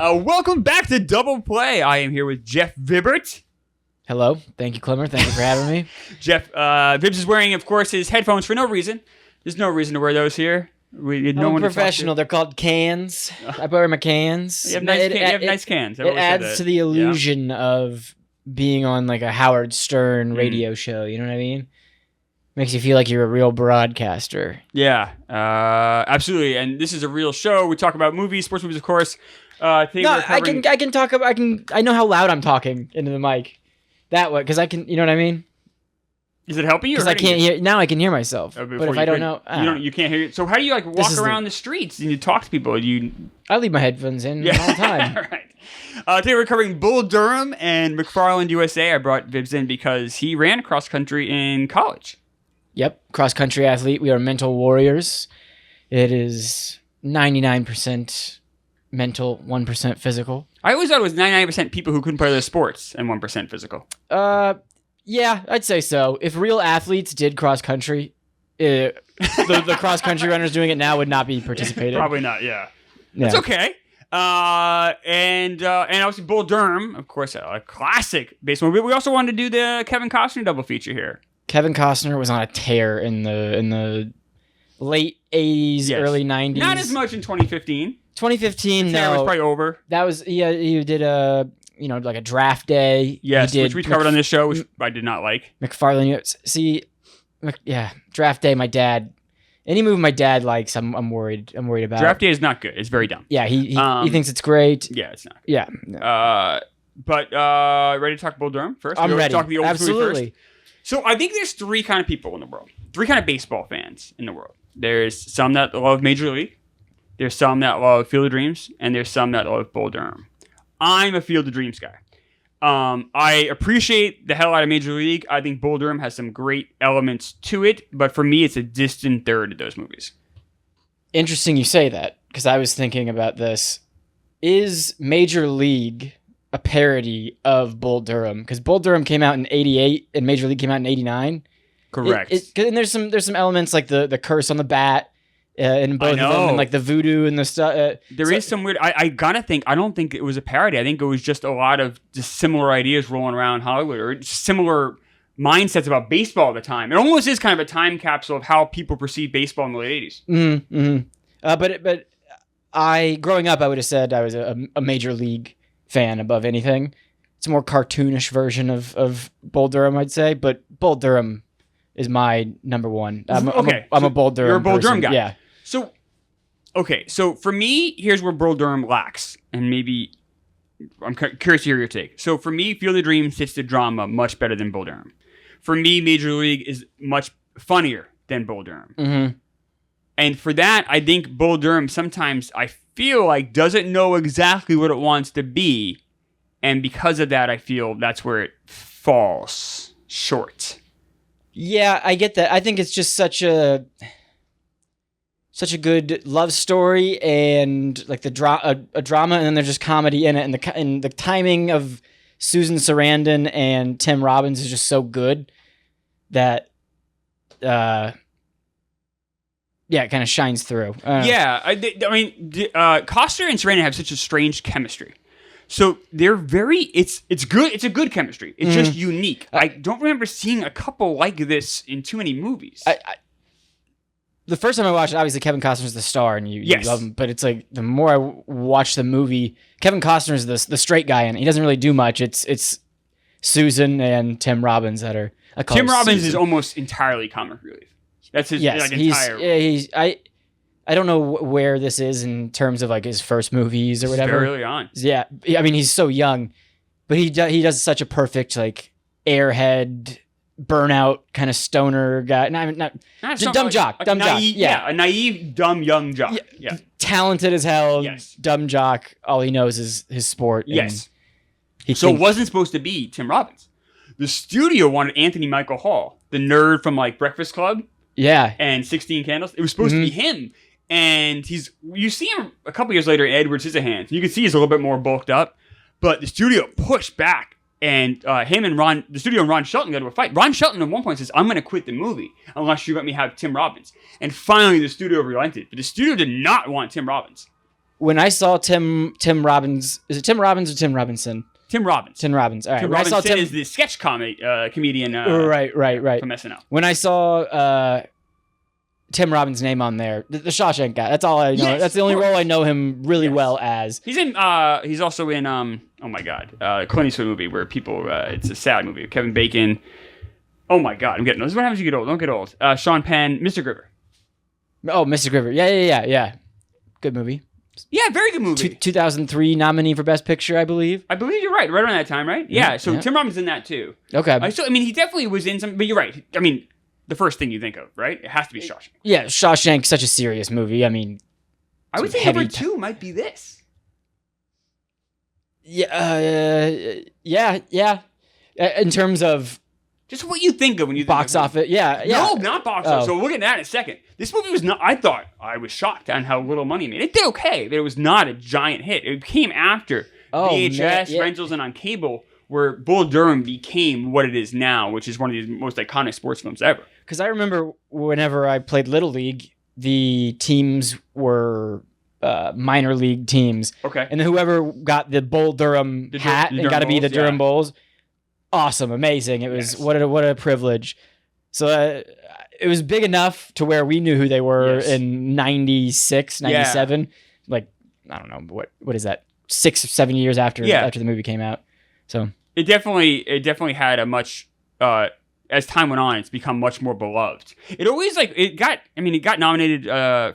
Welcome back to Double Play. I am here with Jeff Vibbert. Hello. Thank you, Klemmer. Thank you for having me. Jeff, Vibbs is wearing, of course, his headphones for no reason. There's no reason to wear those here. I'm a professional. They're called cans. I wear my cans. You have nice cans. It adds to the illusion of being on like a Howard Stern radio show. You know what I mean? Makes you feel like you're a real broadcaster. Yeah, absolutely. And this is a real show. We talk about movies, sports movies, of course. I can talk about. I know how loud I'm talking into the mic. That way, because I can. You know what I mean? Is it helping you? Because I can't hear now. I can hear myself, but if I don't know, you can't hear. So how do you like walk around the streets and you talk to people? I leave my headphones in all the time. All right. Today we're covering Bull Durham and McFarland USA. I brought Vibbs in because he ran cross country in college. Yep, cross country athlete. We are mental warriors. It is 99% mental, 1% physical. I always thought it was 99% people who couldn't play their sports and 1% physical. Yeah, I'd say so. If real athletes did cross country, the cross country runners doing it now would not be participating. Probably not. Yeah. It's okay. And obviously Bull Durham, of course, a classic baseball movie. We also wanted to do the Kevin Costner double feature here. Kevin Costner was on a tear in the late 80s, early 90s. Not as much in 2015. 2015, no. Was probably over. That was he did like a draft day. Yes, which we covered on this show, which I did not like. McFarland, draft day. My dad, any movie my dad likes, I'm worried about. Draft day is not good. It's very dumb. Yeah, he thinks it's great. Yeah, it's not. Yeah. But ready to talk Bull Durham first? I'm ready. Talk the old Absolutely. First. So I think there's three kind of people in the world. Three kind of baseball fans in the world. There's some that love Major League. There's some that love Field of Dreams, and there's some that love Bull Durham. I'm a Field of Dreams guy. I appreciate the hell out of Major League. I think Bull Durham has some great elements to it, but for me, it's a distant third of those movies. Interesting you say that, because I was thinking about this. Is Major League a parody of Bull Durham? Because Bull Durham came out in 88, and Major League came out in 89. Correct. And there's some elements like the curse on the bat. In both of them, and like the voodoo and the stuff. There is some weird. I gotta think. I don't think it was a parody. I think it was just a lot of just similar ideas rolling around Hollywood, or similar mindsets about baseball at the time. It almost is kind of a time capsule of how people perceive baseball in the late 80s. Mm-hmm. Mm-hmm. But growing up, I would have said I was a Major League fan above anything. It's a more cartoonish version of Bull Durham, I'd say. But Bull Durham is my number one. I'm a Bull Durham. You're a Bull Durham guy. Yeah. So for me, here's where Bull Durham lacks, and maybe I'm curious to hear your take. So for me, Field of Dreams hits the drama much better than Bull Durham. For me, Major League is much funnier than Bull Durham. Mm-hmm. And for that, I think Bull Durham sometimes I feel like doesn't know exactly what it wants to be, and because of that, I feel that's where it falls short. Yeah, I get that. I think it's just such a good love story and like a drama, and then there's just comedy in it, and the timing of Susan Sarandon and Tim Robbins is just so good that it kind of shines through. Costner and Sarandon have such a strange chemistry. So they're it's good. It's a good chemistry. It's just unique. I don't remember seeing a couple like this in too many movies. The first time I watched it, obviously Kevin Costner's the star, and you love him. But it's like the more I watch the movie, Kevin Costner's the straight guy, and he doesn't really do much. It's Susan and Tim Robbins that are. Tim Robbins is almost entirely comic relief. That's his entire. I don't know where this is in terms of like his first movies or whatever. Very early on. Yeah, I mean he's so young, but he does such a perfect like airhead. Burnout kind of stoner guy. Not dumb jock. A naive, dumb young jock. Yeah. Talented as hell. Yes. Dumb jock. All he knows is his sport. Yes. It wasn't supposed to be Tim Robbins. The studio wanted Anthony Michael Hall, the nerd from like Breakfast Club. Yeah. And 16 Candles. It was supposed to be him. And you see him a couple years later in Edward Scissorhands. You can see he's a little bit more bulked up. But the studio pushed back. And him and the studio and Ron Shelton got into a fight. Ron Shelton at one point says, I'm going to quit the movie unless you let me have Tim Robbins. And finally the studio relented. But the studio did not want Tim Robbins. when I saw Tim Robbins, is it Tim Robbins or Tim Robinson? Tim Robbins. Tim Robbins. All right. Tim When I saw Robinson is the sketch comedian. Right. From SNL. When I saw Tim Robbins' name on there, the Shawshank guy. That's all I know. Yes, that's the only role I know him really well as. He's in. He's also in. Oh my God, Clint Eastwood movie where people. It's a sad movie. Kevin Bacon. Oh my God, I'm getting. This is what happens when you get old. Don't get old. Sean Penn, Mr. Griver. Oh, Mr. Griver. Yeah. Good movie. Yeah, very good movie. 2003 nominee for Best Picture, I believe. I believe you're right. Right around that time, right? Yeah. So Tim Robbins in that too. Okay. He definitely was in some. But you're right. I mean, the first thing you think of, right? It has to be Shawshank. Yeah, Shawshank, such a serious movie. I mean, I would say number 2 might be this. Yeah. In terms of just what you think of when you think box office, yeah. No, not box office. So we'll get to that in a second. This movie was not. I thought I was shocked on how little money it made. It did okay, but it was not a giant hit. It came after VHS rentals and on cable, where Bull Durham became what it is now, which is one of the most iconic sports films ever. Because I remember whenever I played Little League, the teams were minor league teams. Okay. And whoever got the Bull Durham hat and got to be the Durham Bulls, awesome, amazing. It was what a privilege. So it was big enough to where we knew who they were in 96, 97. Like, I don't know, what is that? 6 or 7 years after the movie came out. So it definitely had a much as time went on, it's become much more beloved. It always it got nominated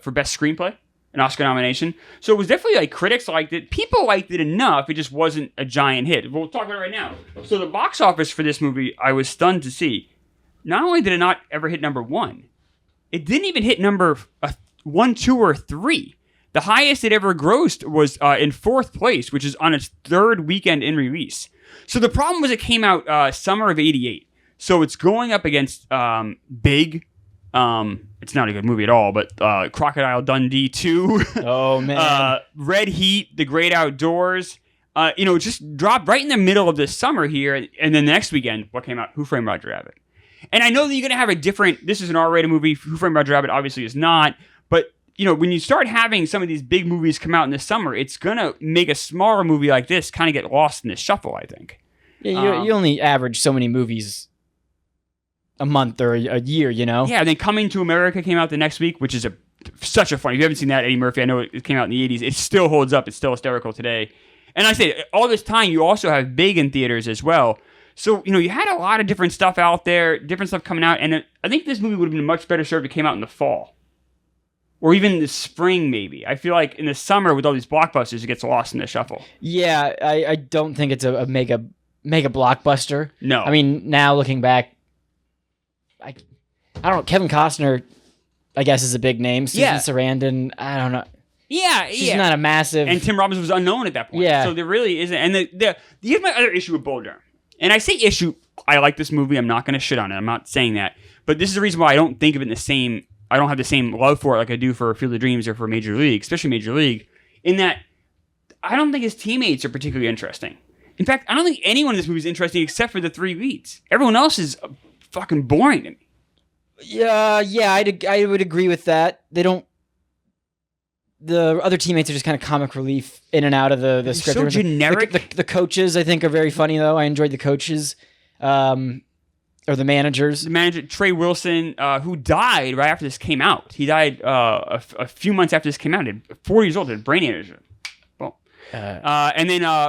for Best Screenplay, an Oscar nomination. So it was definitely critics liked it. People liked it enough. It just wasn't a giant hit. We'll talk about it right now. So the box office for this movie, I was stunned to see. Not only did it not ever hit number 1, it didn't even hit number 1, 2, or 3. The highest it ever grossed was in 4th place, which is on its 3rd weekend in release. So the problem was it came out summer of '88. So it's going up against Big. It's not a good movie at all, but Crocodile Dundee 2. Oh, man. Red Heat, The Great Outdoors. It just dropped right in the middle of the summer here. And then the next weekend, what came out? Who Framed Roger Rabbit. And I know that you're going to have this is an R-rated movie. Who Framed Roger Rabbit obviously is not. But, when you start having some of these big movies come out in the summer, it's going to make a smaller movie like this kind of get lost in the shuffle, I think. Yeah, you only average so many movies a month or a year, Yeah, and then Coming to America came out the next week, which is such a fun. If you haven't seen that, Eddie Murphy, I know it came out in the 80s. It still holds up. It's still hysterical today. And I say, all this time, you also have Big in theaters as well. So, you had a lot of different stuff out there, different stuff coming out. And I think this movie would have been much better served if it came out in the fall. Or even the spring, maybe. I feel like in the summer, with all these blockbusters, it gets lost in the shuffle. Yeah, I don't think it's a mega blockbuster. No. I mean, now looking back, I don't know. Kevin Costner, I guess, is a big name. Susan Sarandon, I don't know. Yeah, she's not a massive. And Tim Robbins was unknown at that point. Yeah. So there really isn't. And here's my other issue with Bull Durham. And I say issue. I like this movie. I'm not going to shit on it. I'm not saying that. But this is the reason why I don't think of it in the same. I don't have the same love for it like I do for Field of Dreams or for Major League, especially Major League. In that, I don't think his teammates are particularly interesting. In fact, I don't think anyone in this movie is interesting except for the 3 leads. Everyone else is fucking boring to me. Yeah, I would agree with that. They don't. The other teammates are just kind of comic relief in and out of the script. So generic. The coaches, I think, are very funny though. I enjoyed the coaches, or the managers. The manager Trey Wilson, who died right after this came out. He died a few months after this came out. He was 40 years old. He had brain aneurysm.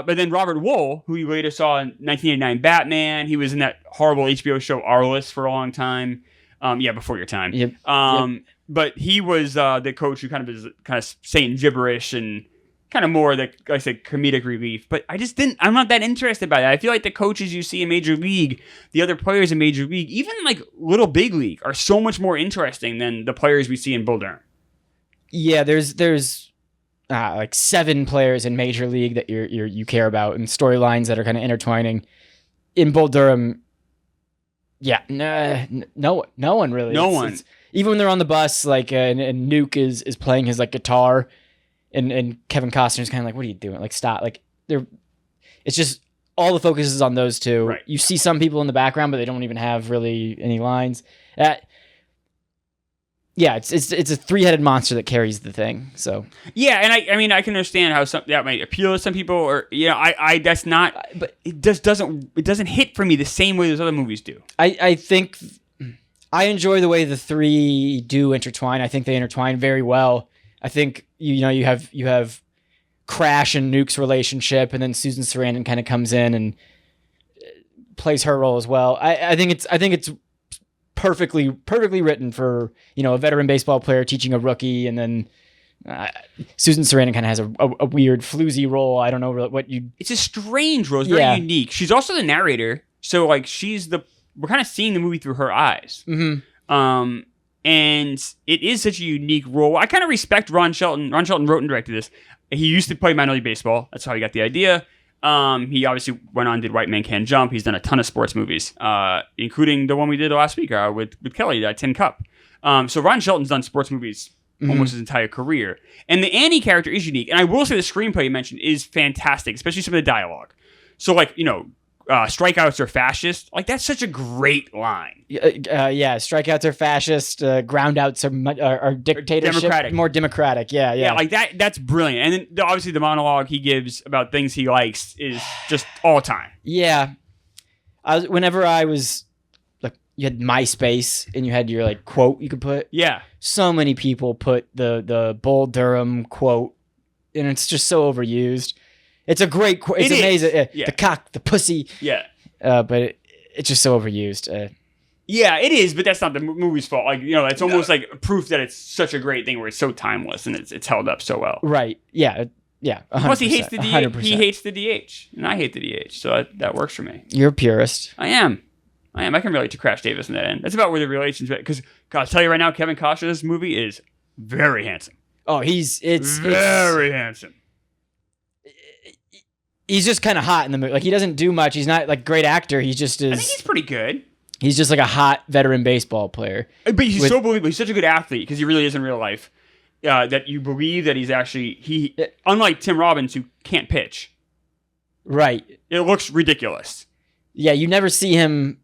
But then Robert Wool, who you later saw in 1989 Batman, he was in that horrible HBO show Arliss for a long time. Before your time. Yep. But he was the coach who kind of saying gibberish and kind of more, like I said, comedic relief. But I'm not that interested by that. I feel like the coaches you see in Major League, the other players in Major League, even like Little Big League, are so much more interesting than the players we see in Bull Durham. Yeah, there's like 7 players in Major League that you care about, and storylines that are kind of intertwining. In Bull Durham, no one really. No one. Even when they're on the bus, like and Nuke is playing his like guitar, and Kevin Costner's kind of like, "What are you doing? Like, stop!" Like it's just all the focus is on those two. Right. You see some people in the background, but they don't even have really any lines. Yeah, it's a three-headed monster that carries the thing. So yeah, and I mean I can understand how that might appeal to some people, or I that's not, but it just doesn't hit for me the same way those other movies do. I think I enjoy the way the three do intertwine. I think they intertwine very well. I think you have Crash and Nuke's relationship, and then Susan Sarandon kind of comes in and plays her role as well. I think it's perfectly written for a veteran baseball player teaching a rookie, and then Susan Sarandon kind of has a weird floozy role. I don't know what you. It's a strange role. It's very unique. She's also the narrator, so like we're kind of seeing the movie through her eyes. Mm-hmm. And it is such a unique role. I kind of respect Ron Shelton. Ron Shelton wrote and directed this. He used to play minor league baseball. That's how he got the idea. He obviously went on and did White Man Can't Jump. He's done a ton of sports movies, including the one we did last week with Kelly, Tin Cup. So Ron Shelton's done sports movies almost his entire career. And the Annie character is unique. And I will say the screenplay you mentioned is fantastic, especially some of the dialogue. So strikeouts are fascist. Like, that's such a great line. Strikeouts are fascist. Groundouts are dictatorship. Democratic. More democratic. Yeah. Yeah, like that's brilliant. And then obviously the monologue he gives about things he likes is just all time. Yeah. Whenever I was like, you had MySpace and you had your like quote you could put. Yeah. So many people put the Bull Durham quote, and it's just so overused. It's a great quote. It's amazing. The cock, the pussy. Yeah. But it's just so overused. Yeah, it is, but that's not the movie's fault. Like, it's almost like proof that it's such a great thing where it's so timeless and it's held up so well. Right. Yeah. Yeah. 100%, Plus, he hates the DH. 100%. He hates the DH, and I hate the DH, so that works for me. You're a purist. I am. I can relate to Crash Davis in that end. That's about where the relationship. Because I'll tell you right now, Kevin Costner in this movie is very handsome. Oh, it's very handsome. He's just kind of hot in the movie. Like, he doesn't do much. He's not like a great actor. He just is. I think he's pretty good. He's just like a hot veteran baseball player. But he's so believable. He's such a good athlete because he really is in real life. That you believe that he's actually unlike Tim Robbins who can't pitch. Right. It looks ridiculous. Yeah, you never see him.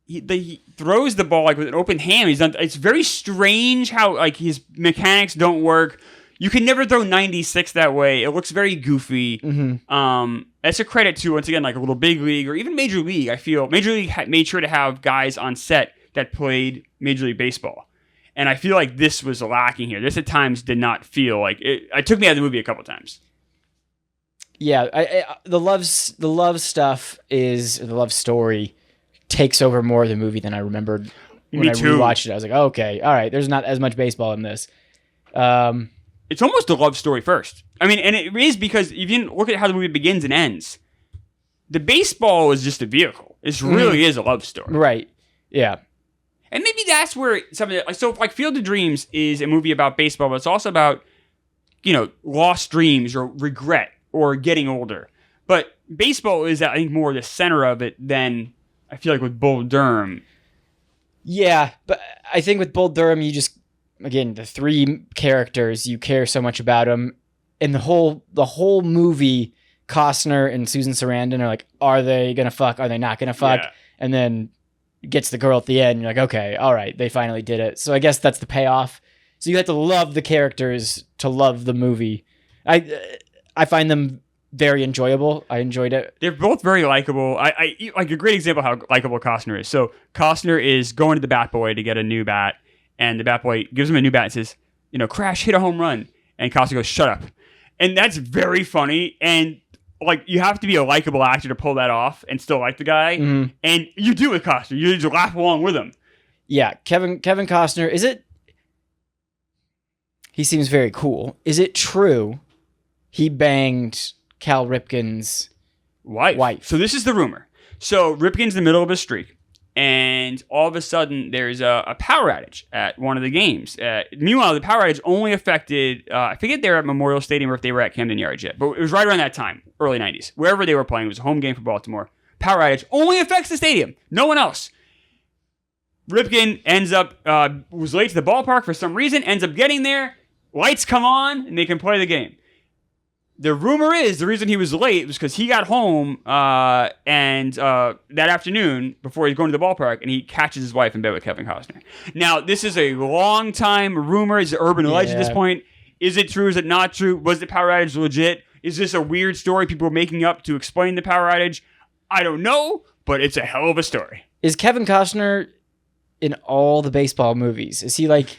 He throws the ball like with an open hand. It's very strange how like his mechanics don't work. You can never throw 96 that way. It looks very goofy. Mm-hmm. That's a credit to, once again, like a little big league or even Major League. I feel Major League made sure to have guys on set that played Major League Baseball. And I feel like this was lacking here. This at times did not feel like it. It took me out of the movie a couple times. Yeah, the love stuff the love story takes over more of the movie than I remembered when I rewatched it. I was like, oh, okay, all right, there's not as much baseball in this. It's almost a love story first. I mean, and it is because if you look at how the movie begins and ends, the baseball is just a vehicle. This really is a love story. Right. Yeah. And maybe that's where something like Field of Dreams is a movie about baseball, but it's also about, lost dreams or regret or getting older. But baseball is, I think, more the center of it than I feel like with Bull Durham. Yeah, but I think with Bull Durham, you just, again, the three characters, you care so much about them. And the whole movie, Costner and Susan Sarandon are like, are they going to fuck? Are they not going to fuck? Yeah. And then gets the girl at the end. You're like, okay, all right, they finally did it. So I guess that's the payoff. So you have to love the characters to love the movie. I find them very enjoyable. I enjoyed it. They're both very likable. I like a great example of how likable Costner is. So Costner is going to the bat boy to get a new bat, and the bat boy gives him a new bat and says, Crash, hit a home run. And Costner goes, shut up. And that's very funny. And like, you have to be a likable actor to pull that off and still like the guy. Mm-hmm. And you do with Costner. You just laugh along with him. Yeah. Kevin Costner, he seems very cool. Is it true he banged Cal Ripken's wife? So this is the rumor. So Ripken's in the middle of his streak. And all of a sudden, there's a power outage at one of the games. Meanwhile, the power outage only affected, I forget they were at Memorial Stadium or if they were at Camden Yards yet, but it was right around that time, early 90s. Wherever they were playing, it was a home game for Baltimore. Power outage only affects the stadium, no one else. Ripken ends up, was late to the ballpark for some reason, ends up getting there, lights come on, and they can play the game. the rumor is the reason he was late was because he got home and that afternoon before he's going to the ballpark, and he catches his wife in bed with Kevin Costner. Now, this is a long time rumor. It's an urban legend at this point. Is it true? Is it not true? Was the power outage legit? Is this a weird story people are making up to explain the power outage? I don't know, but it's a hell of a story. Is Kevin Costner in all the baseball movies? Is he like...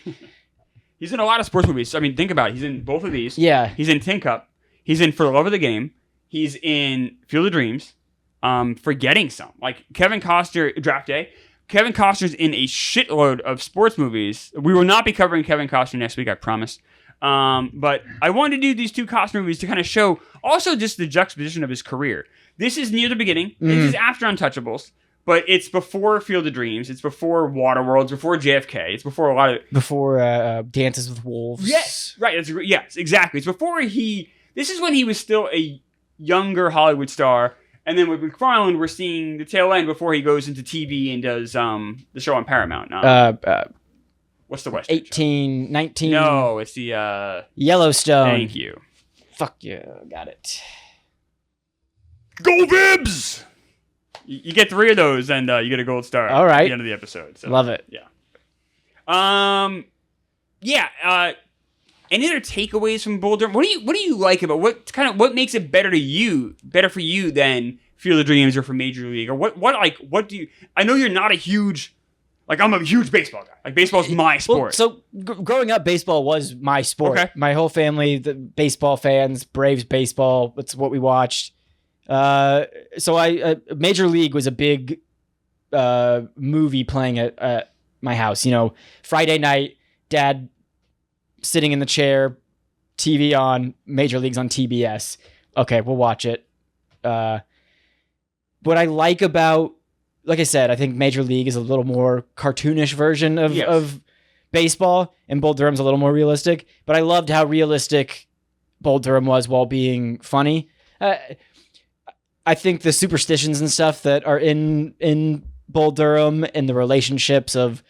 He's in a lot of sports movies. I mean, think about it. He's in both of these. Yeah. He's in Tin Cup. He's in For the Love of the Game. He's in Field of Dreams. Forgetting some. Like Kevin Costner, Draft Day. Kevin Costner's in a shitload of sports movies. We will not be covering Kevin Costner next week, I promise. But I wanted to do these 2 Costner movies to kind of show also just the juxtaposition of his career. This is near the beginning. This is after Untouchables. But it's before Field of Dreams. It's before Waterworld. It's before JFK. It's before a lot of... Before Dances with Wolves. Yes. Right. Yes, exactly. It's before he... This is when he was still a younger Hollywood star. And then with McFarland, we're seeing the tail end before he goes into TV and does the show on Paramount. What's the Western 19... No, it's the... Yellowstone. Thank you. Fuck you. Got it. Go Vibbs! You get 3 of those, and you get a gold star. All right. At the end of the episode. So, love it. Yeah. Any other takeaways from Bull Durham? What do you like about what makes it better for you than Field of Dreams or for Major League, or what do you? I know you're not a huge, like I'm a huge baseball guy. Like baseball's my sport. Well, so growing up, baseball was my sport. Okay. My whole family, the baseball fans, Braves baseball. That's what we watched. So Major League was a big movie playing at my house. You know, Friday night, Dad sitting in the chair, TV on, Major League's on TBS. Okay, we'll watch it. What I like about, like I said, I think Major League is a little more cartoonish version of baseball, and Bull Durham's a little more realistic. But I loved how realistic Bull Durham was while being funny. I think the superstitions and stuff that are in Bull Durham and the relationships of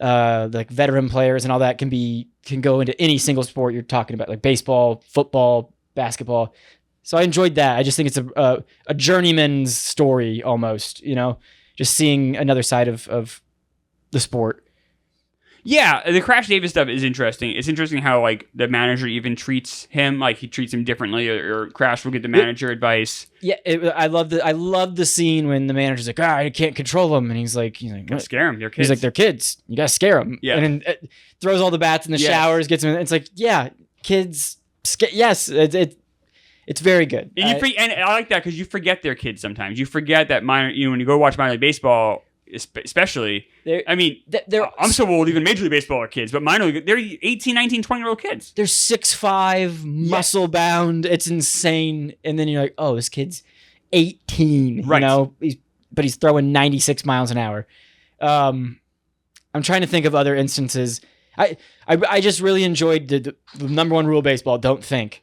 like veteran players and all that can go into any single sport you're talking about, like baseball, football, basketball. So I enjoyed that. I just think it's a journeyman's story almost, you know, just seeing another side of the sport. Yeah, the Crash Davis stuff is interesting. It's interesting how like the manager even treats him, like he treats him differently, or Crash will get the manager advice. Yeah, I love the scene when the manager's like, I can't control them, and he's like, scare them. They're kids. He's like, they're kids. You gotta scare them. Yeah, and then throws all the bats in the showers, gets them. It's like, yeah, kids. Yes, it's very good. And I like that because you forget they're kids sometimes. You forget that when you go watch minor league baseball, especially. I'm so old, even Major League Baseball are kids, but minor league, they're 18, 19, 20-year-old kids. They're 6'5", muscle bound. It's insane. And then you're like, oh, this kid's 18, right? You know, but he's throwing 96 miles an hour. I'm trying to think of other instances. I just really enjoyed the number one rule of baseball: don't think.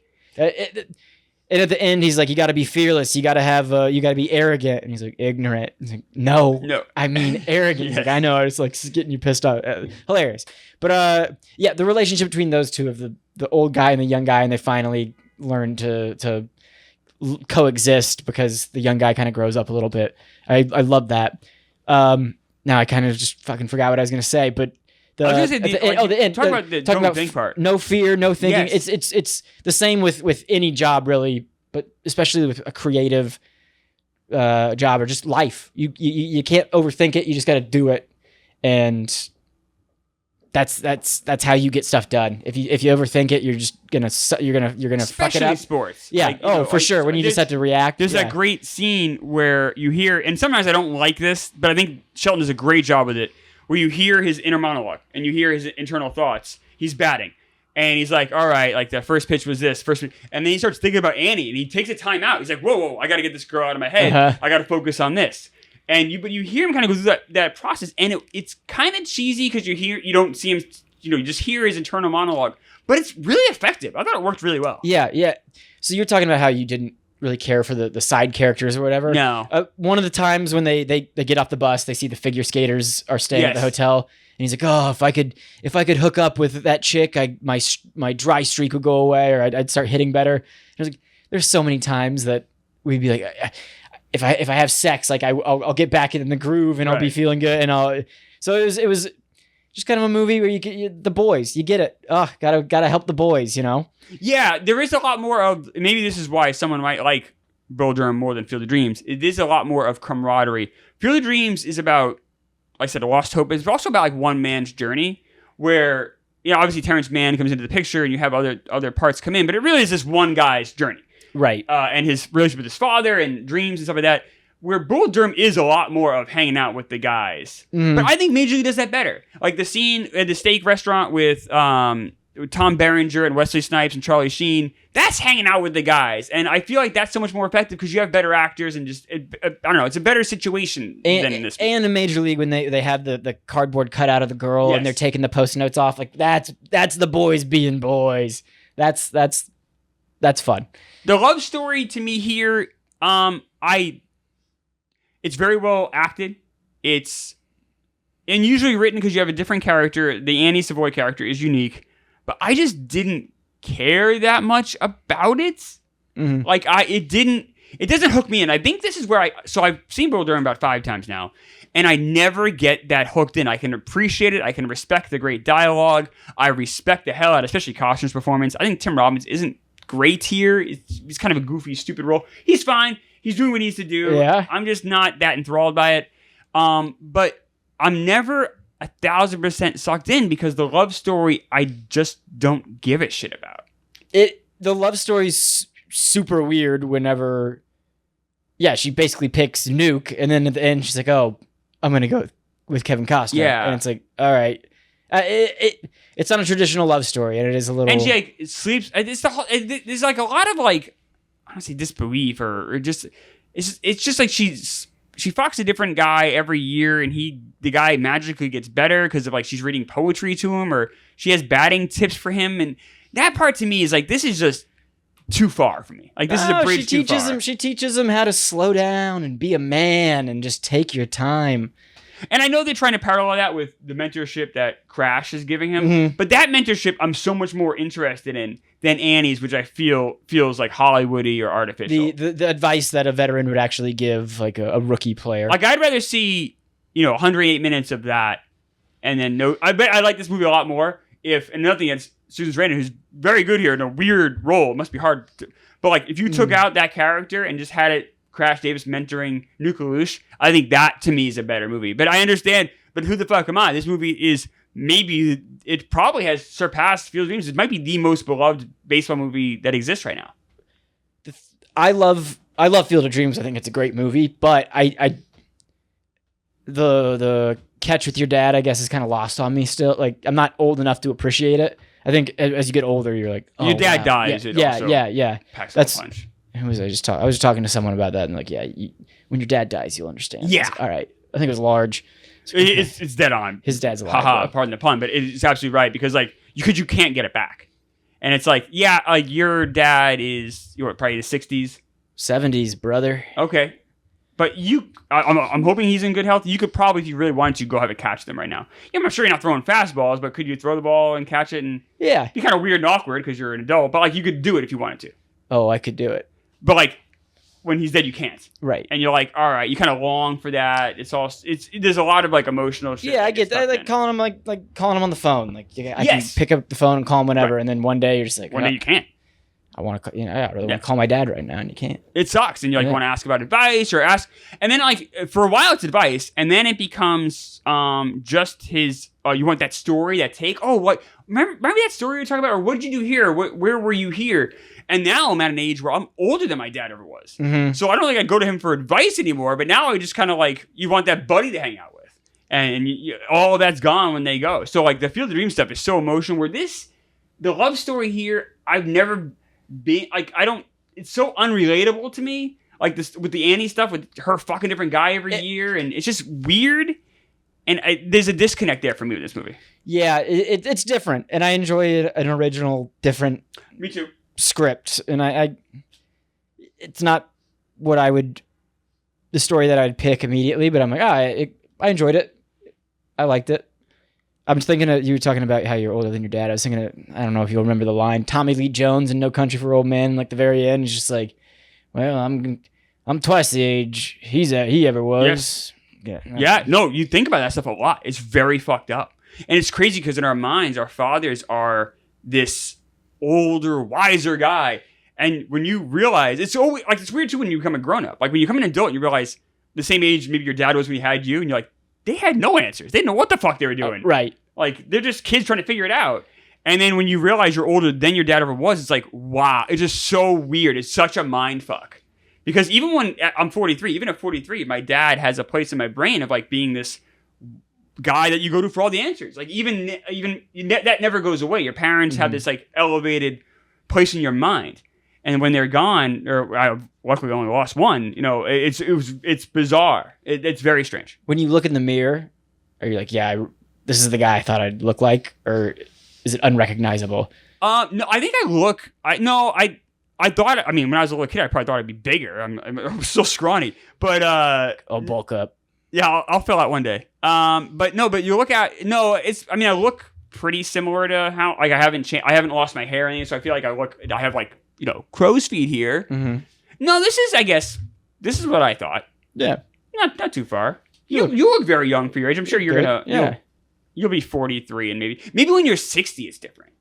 And at the end, he's like, "You got to be fearless. You got to be arrogant." And he's like, "Ignorant." He's like, "No, I mean arrogant." He's like, "I know. It's like getting you pissed off." Hilarious. But yeah, the relationship between those two of the old guy and the young guy, and they finally learn to coexist because the young guy kind of grows up a little bit. I love that. Now I kind of just fucking forgot what I was gonna say, but. I was gonna say the end. Talk about the don't think part. No fear, no thinking. Yes. It's the same with any job really, but especially with a creative job or just life. You can't overthink it. You just got to do it, and that's how you get stuff done. If you overthink it, you're just gonna fuck it up. Sports. Yeah. Like, for sure. When you just have to react. There's that great scene where you hear, and sometimes I don't like this, but I think Shelton does a great job with it. Where you hear his inner monologue and you hear his internal thoughts. He's batting. And he's like, all right, like the first pitch was this. And then he starts thinking about Annie and he takes a time out. He's like, whoa, I got to get this girl out of my head. I got to focus on this. But you hear him kind of go through that process. And it's kind of cheesy because you don't see him, you just hear his internal monologue. But it's really effective. I thought it worked really well. Yeah. So you're talking about how you didn't really care for the side characters or whatever. No. One of the times when they get off the bus, they see the figure skaters are staying at the hotel, and he's like, "Oh, if I could hook up with that chick, my dry streak would go away, or I'd start hitting better." And I was like, there's so many times that we'd be like, if I have sex, like I'll get back in the groove and I'll be feeling good, and so it was just kind of a movie where the boys, you get it. Oh, gotta help the boys, you know? Yeah, there is a lot more of, maybe this is why someone might like Bull Durham more than Field of Dreams. It is a lot more of camaraderie. Field of Dreams is about, like I said, a lost hope. It's also about like one man's journey where, you know, obviously Terrence Mann comes into the picture and you have other parts come in, but it really is this one guy's journey. Right. And his relationship with his father and dreams and stuff like that. Where Bull Durham is a lot more of hanging out with the guys. But I think Major League does that better. Like the scene at the steak restaurant with Tom Berenger and Wesley Snipes and Charlie Sheen, that's hanging out with the guys. And I feel like that's so much more effective because you have better actors and just, I don't know, it's a better situation than in this movie. And in Major League, when they have the cardboard cut out of the girl and they're taking the Post-it notes off, like that's the boys being boys. That's fun. The love story to me here, it's very well acted. It's unusually written because you have a different character. The Annie Savoy character is unique, but I just didn't care that much about it. Like it doesn't hook me in. I think this is where I've seen Bull Durham about 5 times now, and I never get that hooked in. I can appreciate it. I can respect the great dialogue. I respect the hell out, especially Costner's performance. I think Tim Robbins isn't great here. He's kind of a goofy, stupid role. He's fine. He's doing what he needs to do. Yeah. I'm just not that enthralled by it. But I'm never 1,000% sucked in because the love story, I just don't give a shit about. The love story's super weird whenever, she basically picks Nuke, and then at the end she's like, oh, I'm going to go with Kevin Costner. Yeah. And it's like, all right. It's not a traditional love story, and it is a little... And she like sleeps... There's like a lot of like, I don't say disbelief or just it's just like she fucks a different guy every year and the guy magically gets better because of like she's reading poetry to him or she has batting tips for him, and that part to me is like, this is just too far for me. Like this is a bridge too far. She teaches him how to slow down and be a man and just take your time. And I know they're trying to parallel that with the mentorship that Crash is giving him, but that mentorship I'm so much more interested in than Annie's, which I feel feels like Hollywoody or artificial. The advice that a veteran would actually give like a rookie player. Like I'd rather see 108 minutes of that, and then I bet I like this movie a lot more if, and nothing against Susan Sarandon, who's very good here in a weird role. It must be hard, but like if you took out that character and just had it Crash Davis mentoring Nuke Lelouch, I think that to me is a better movie. But I understand, but who the fuck am I? This movie is it probably has surpassed Field of Dreams. It might be the most beloved baseball movie that exists right now. I love Field of Dreams. I think it's a great movie, but the Catch with Your Dad, I guess, is kind of lost on me still. Like I'm not old enough to appreciate it. I think as you get older, you're like, oh, your dad wow. dies. Yeah. Packs That's a punch. Who was I just talking? I was talking to someone about that, and like, when your dad dies, you'll understand. Yeah. Like, all right. I think it was Large. It's dead on. His dad's alive. Haha, pardon the pun, but it's absolutely right because like you can't get it back, and it's like your dad is probably the 60s, 70s, brother. Okay, but I'm hoping he's in good health. You could probably, if you really wanted to, go have a catch them right now. Yeah, I'm sure you're not throwing fastballs, but could you throw the ball and catch it? And yeah, be kind of weird and awkward because you're an adult, but like you could do it if you wanted to. Oh, I could do it. But like when he's dead, you can't. Right. And you're like, all right, you kind of long for that. There's a lot of like emotional shit. Yeah, I get that. Like calling him like calling him on the phone. Like I can pick up the phone and call him whenever, and then one day you're just like, one day you can't. I want to, I really want to call my dad right now, and you can't. It sucks, and you want to ask about advice or ask, and then like for a while it's advice, and then it becomes just his. You want that story, that take. Oh, what? Remember that story you were talking about, or what did you do here? Where were you here? And now I'm at an age where I'm older than my dad ever was, so I don't think I go to him for advice anymore. But now I just kind of like you want that buddy to hang out with, and all of that's gone when they go. So like the Field of Dreams stuff is so emotional. Where the love story here, I've never been like it's so unrelatable to me, like this with the Annie stuff with her fucking different guy every year, and it's just weird, and there's a disconnect there for me with this movie. Yeah, it's different, and I enjoy an original, different. Me too. Script, and I it's not what I would the story that I'd pick immediately, but I'm like I enjoyed it, I liked it. I'm thinking of, you were talking about how you're older than your dad. I was thinking of, I don't know if you'll remember the line, Tommy Lee Jones in No Country for Old Men, like the very end. He's just like, well, I'm twice the age he ever was. Yes. Yeah. No, you think about that stuff a lot. It's very fucked up. And it's crazy because in our minds, our fathers are this older, wiser guy. And when you realize, it's always like, it's weird too when you become a grown up. Like when you become an adult and you realize the same age maybe your dad was when he had you, and you're like, they had no answers. They didn't know what the fuck they were doing. Right. Like they're just kids trying to figure it out. And then when you realize you're older than your dad ever was, it's like, wow, it's just so weird. It's such a mind fuck. Because even when I'm 43, even at 43, my dad has a place in my brain of like being this guy that you go to for all the answers. Like even that never goes away. Your parents have this like elevated place in your mind. And when they're gone, or I luckily only lost one, you know, it's bizarre. It's very strange. When you look in the mirror, are you like, yeah, this is the guy I thought I'd look like, or is it unrecognizable? No, I think I thought, I mean, when I was a little kid, I probably thought I'd be bigger. I'm still scrawny, but I'll bulk up. Yeah, I'll fill out one day. But you look at, I look pretty similar to how, like, I haven't lost my hair or anything, so I feel like I have like, you know, crow's feet here. Mm-hmm. No, this is what I thought. Yeah. Not too far. You look very young for your age. I'm sure you'll be 43, and maybe when you're 60 it's different.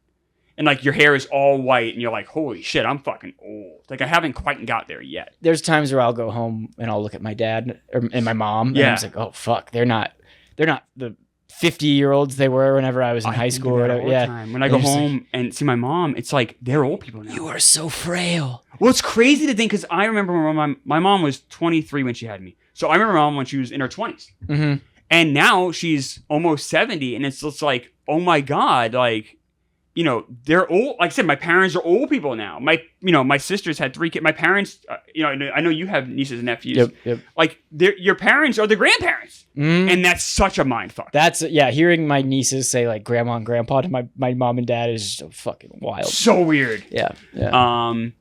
And like your hair is all white and you're like, holy shit, I'm fucking old. Like I haven't quite got there yet. There's times where I'll go home and I'll look at my dad and my mom. Yeah. And I'm just like, oh fuck, they're not the 50-year-olds they were whenever I was in high school or whatever. Yeah. Time. When I go home and see my mom, it's like they're old people now. You are so frail. Well, it's crazy to think because I remember when my mom was 23 when she had me. So I remember my mom when she was in her 20s. Mm-hmm. And now she's almost 70, and it's just like, oh my God, like, you know, they're old. Like I said, my parents are old people now. My sisters had 3 kids. My parents, I know you have nieces and nephews. Yep. Like your parents are the grandparents, and that's such a mind fuck. That's hearing my nieces say like grandma and grandpa to my mom and dad is just fucking wild. So weird. Yeah.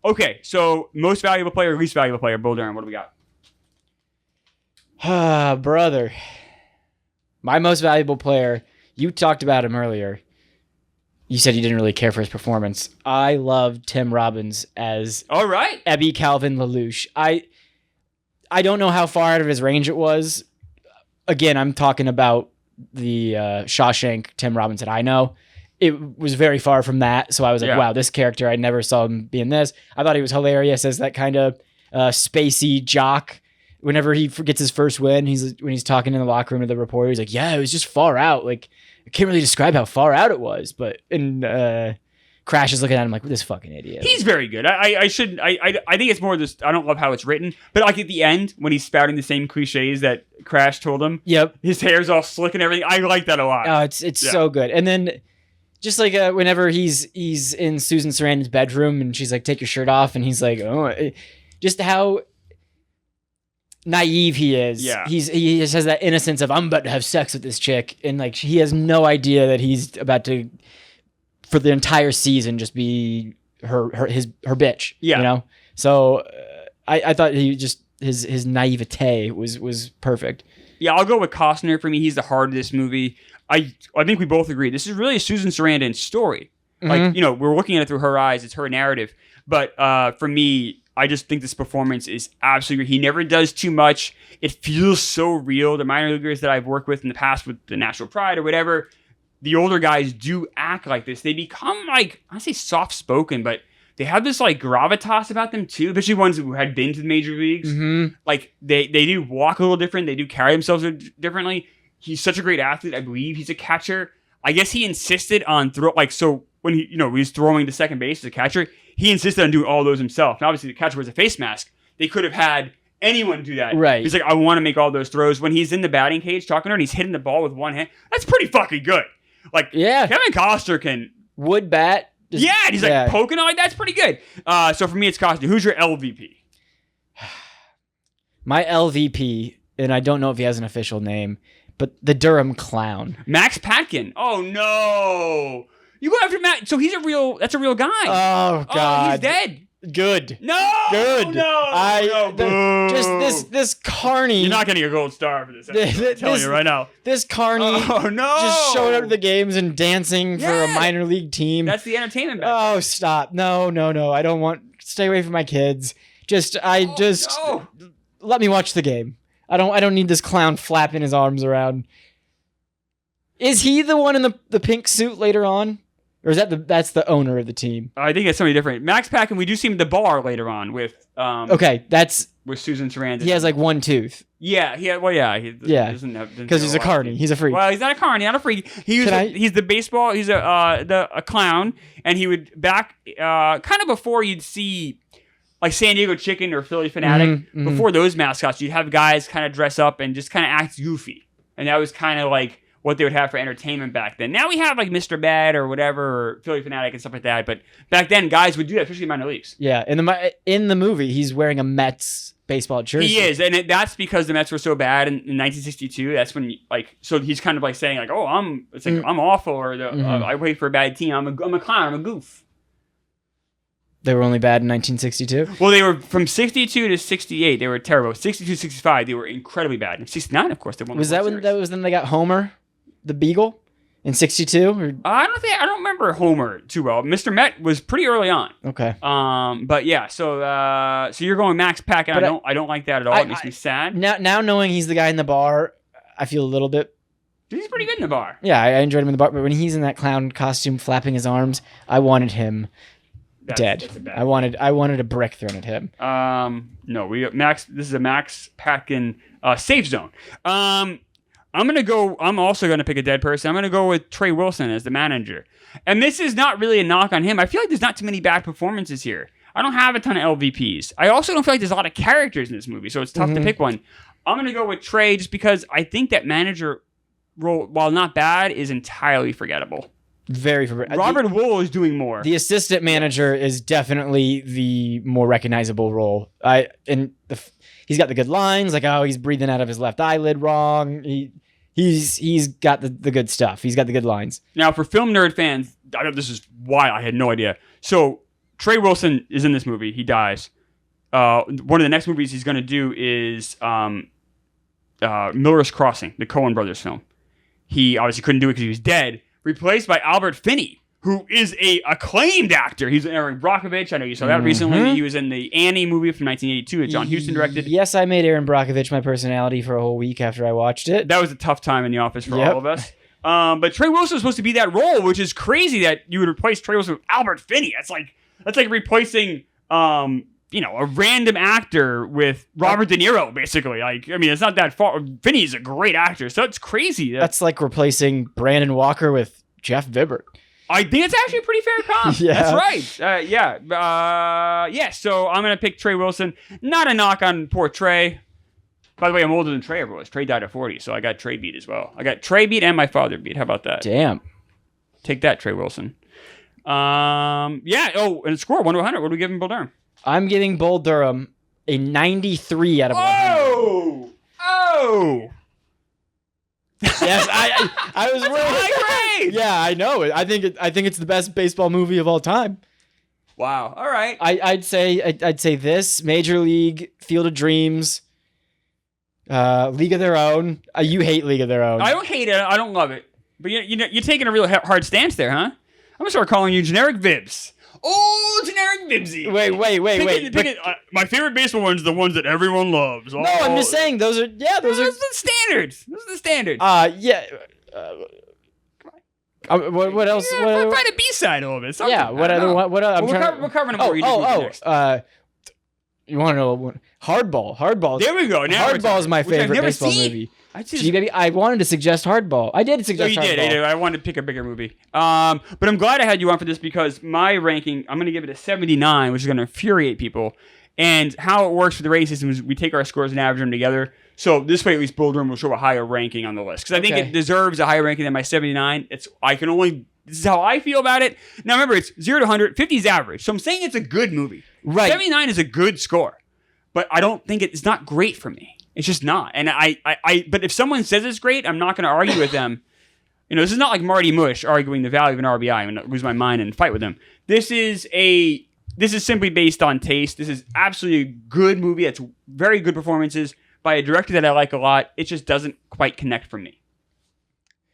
Okay, so most valuable player, least valuable player, Bull Durham. What do we got? Brother, my most valuable player. You talked about him earlier. You said you didn't really care for his performance. I loved Tim Robbins as Ebby Calvin LaLoosh. I don't know how far out of his range it was. Again, I'm talking about the Shawshank Tim Robbins that I know. It was very far from that. So I was like, wow, this character, I never saw him being this. I thought he was hilarious as that kind of spacey jock. Whenever he gets his first win, when he's talking in the locker room to the reporter, he's like, yeah, it was just far out. Like, I can't really describe how far out it was, but Crash is looking at him like, this fucking idiot. He's very good. I think it's more this. I don't love how it's written, but like at the end when he's spouting the same cliches that Crash told him. Yep. His hair's all slick and everything. I like that a lot. Oh, it's so good. And then just like whenever he's in Susan Sarandon's bedroom and she's like, take your shirt off, and he's like, oh, just how naive he is. Yeah. He just has that innocence of, I'm about to have sex with this chick, and like he has no idea that he's about to, for the entire season, just be her bitch. Yeah. You know? So I thought he just his naivete was perfect. Yeah, I'll go with Costner. For me, he's the heart of this movie. I think we both agree. This is really a Susan Sarandon story. Mm-hmm. Like, you know, we're looking at it through her eyes. It's her narrative. But for me, I just think this performance is absolutely great. He never does too much. It feels so real. The minor leaguers that I've worked with in the past with the National Pride or whatever, the older guys do act like this. They become like, I say soft-spoken, but they have this like gravitas about them too, especially ones who had been to the major leagues. Mm-hmm. Like they do walk a little different. They do carry themselves differently. He's such a great athlete. I believe he's a catcher. I guess he insisted on so when he was throwing to second base as a catcher, he insisted on doing all those himself. And obviously the catcher wears a face mask. They could have had anyone do that. Right. He's like, I want to make all those throws. When he's in the batting cage talking to her and he's hitting the ball with one hand, that's pretty fucking good. Like, Kevin Costner can wood bat. And he's like poking it like that's pretty good. So for me, it's Costner. Who's your LVP? My LVP, and I don't know if he has an official name, but the Durham Clown. Max Patkin. Oh no. You go after Matt. So that's a real guy. Oh God. He's dead. Good. No. Good. No. Boo. Just this carny. You're not getting a gold star for this. I'm telling you right now. This carny just showing up to the games and dancing for a minor league team. That's the entertainment. Oh, stop. No. I don't want. Stay away from my kids. Let me watch the game. I don't need this clown flapping his arms around. Is he the one in the pink suit later on? Or is that's the owner of the team? I think it's somebody different. Max Packin, we do see him at the bar later on with with Susan Sarandon. He has like one tooth. Yeah, he doesn't have because he's a carny. He's a freak. Well, he's not a carny, not a freak. He's the baseball. He's a clown, and he would back kind of before you'd see like San Diego Chicken or Philly Fanatic. Before those mascots, you'd have guys kind of dress up and just kind of act goofy, and that was kind of like what they would have for entertainment back then. Now we have like Mr. Bad or whatever, or Philly Fanatic and stuff like that. But back then, guys would do that, especially in minor leagues. Yeah, in the movie, he's wearing a Mets baseball jersey. He is, and that's because the Mets were so bad in 1962. That's when, so he's kind of like saying like, "Oh, I'm awful," or I wait for a bad team. I'm a clown. I'm a goof. They were only bad in 1962? Well, they were from 62 to 68. They were terrible. 62, 65, they were incredibly bad. In 69, of course, they won the World Series. That was when they got Homer, the Beagle, in 62? I don't remember Homer too well. Mr. Met was pretty early on. Okay. But yeah, so you're going Max Packin. I don't like that at all. It makes me sad. Now knowing he's the guy in the bar, I feel a little bit. He's pretty good in the bar. Yeah, I enjoyed him in the bar, but when he's in that clown costume flapping his arms, I wanted him dead. I wanted a brick thrown at him. No, this is a Max Packin safe zone. I'm also gonna pick a dead person. I'm gonna go with Trey Wilson as the manager. And this is not really a knock on him. I feel like there's not too many bad performances here. I don't have a ton of LVPs. I also don't feel like there's a lot of characters in this movie, so it's tough to pick one. I'm gonna go with Trey just because I think that manager role, while not bad, is entirely forgettable. Very forgettable. Robert Wool is doing more. The assistant manager is definitely the more recognizable role. He's got the good lines, like, oh, he's breathing out of his left eyelid wrong. He's got the good stuff. He's got the good lines. Now, for film nerd fans, this is why I had no idea. So Trey Wilson is in this movie. He dies. One of the next movies he's going to do is Miller's Crossing, the Coen brothers film. He obviously couldn't do it because he was dead. Replaced by Albert Finney, who is a acclaimed actor. He's Aaron Brockovich. I know you saw that recently. He was in the Annie movie from 1982 that John Huston directed. Yes, I made Aaron Brockovich my personality for a whole week after I watched it. That was a tough time in the office for all of us. But Trey Wilson was supposed to be that role, which is crazy that you would replace Trey Wilson with Albert Finney. That's like replacing a random actor with Robert De Niro, basically. It's not that far. Finney is a great actor, so it's crazy. That's like replacing Brandon Walker with Jeff Vibbert. I think it's actually a pretty fair comp. Yeah. That's right. So I'm going to pick Trey Wilson. Not a knock on poor Trey. By the way, I'm older than Trey ever was. Trey died at 40, so I got Trey beat as well. I got Trey beat and my father beat. How about that? Damn. Take that, Trey Wilson. And a score, 1 to 100. What do we give him, Bull Durham? I'm giving Bull Durham a 93 out of 100. Oh! Yes, I was really high grade. Yeah, I know. I think it's the best baseball movie of all time. Wow. All right. I'd say this Major League, Field of Dreams, League of Their Own. You hate League of Their Own. I don't hate it. I don't love it. But you're taking a real hard stance there, huh? I'm gonna start calling you generic Vibbs. Oh, generic Vibbsy. Wait. Pick it. My favorite baseball ones are the ones that everyone loves. No, I'm just saying those are the standards. Those are the standards. Yeah. What else? Find a B-side a little bit. Something. Yeah. What other? We're covering them more. You want to know Hardball? There we go. Now Hardball is my favorite baseball movie. Gee, baby, I wanted to suggest Hardball. I did suggest Hardball. You did. I wanted to pick a bigger movie. But I'm glad I had you on for this because my ranking, I'm going to give it a 79, which is going to infuriate people. And how it works for the rating system is we take our scores and average them together. So this way, at least Bull Durham will show a higher ranking on the list. Because I think it deserves a higher ranking than my 79. This is how I feel about it. Now remember, it's 0 to 100. 50 is average. So I'm saying it's a good movie. Right. 79 is a good score. But I don't think it's not great for me. It's just not. And but if someone says it's great, I'm not going to argue with them. This is not like Marty Mush arguing the value of an RBI. I'm going to lose my mind and fight with them. This is a this is simply based on taste. This is absolutely a good movie. It's very good performances by a director that I like a lot. It just doesn't quite connect for me.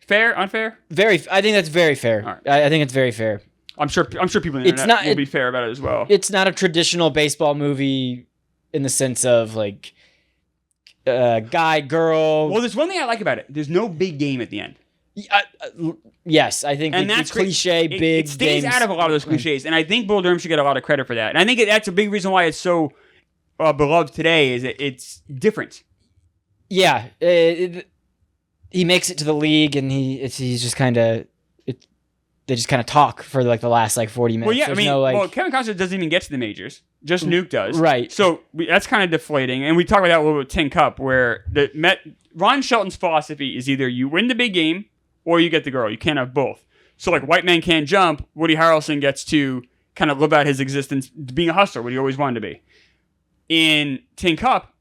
Fair? Unfair? I think that's very fair. Right. I think it's very fair. I'm sure people on the internet will be fair about it as well. It's not a traditional baseball movie in the sense of like guy, girl. Well, there's one thing I like about it. There's no big game at the end. Yes, I think And the that's cliche great. big It stays games. out of a lot of those cliches, and I think Bull Durham should get a lot of credit for that. And I think that's a big reason why it's so beloved today is that it's different. Yeah, he makes it to the league, and he's just kind of they just kind of talk for like the last like 40 minutes. Well, yeah, There's Kevin Costner doesn't even get to the majors. Just Nuke does. Right. So that's kind of deflating. And we talk about that a little bit with Tin Cup, where Ron Shelton's philosophy is either you win the big game or you get the girl. You can't have both. So like White Man Can't Jump, Woody Harrelson gets to kind of live out his existence being a hustler, what he always wanted to be. In Tin Cup,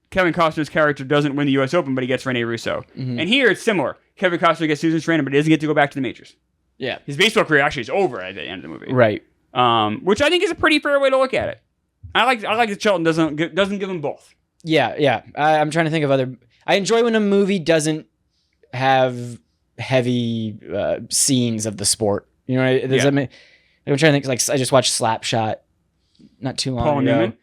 Kevin Costner's character doesn't win the U.S. Open, but he gets Rene Russo. Mm-hmm. And here it's similar. Kevin Costner gets Susan Sarandon, but he doesn't get to go back to the majors. Yeah. His baseball career actually is over at the end of the movie. Right. Which I think is a pretty fair way to look at it. I like that Shelton doesn't give them both. Yeah. I'm trying to think of other. I enjoy when a movie doesn't have heavy scenes of the sport. You know, I'm trying to think. Like I just watched Slapshot not too long Paul ago, Newman.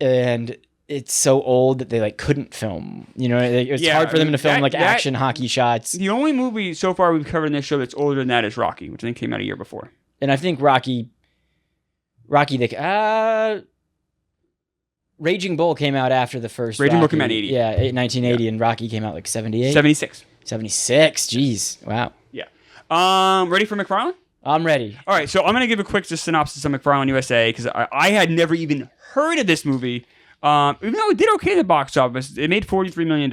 And it's so old that they like couldn't film. You know, it's hard for them to film action hockey shots. The only movie so far we've covered in this show that's older than that is Rocky, which I think came out a year before. And I think Raging Bull came out after the first. Raging Bull came out in 80. Yeah, 1980, and Rocky came out like 78. 76. 76. Jeez, wow. Yeah. Ready for McFarland? I'm ready. All right, so I'm gonna give a quick synopsis of McFarland USA because I had never even heard of this movie. Even though it did okay at the box office, it made $43 million.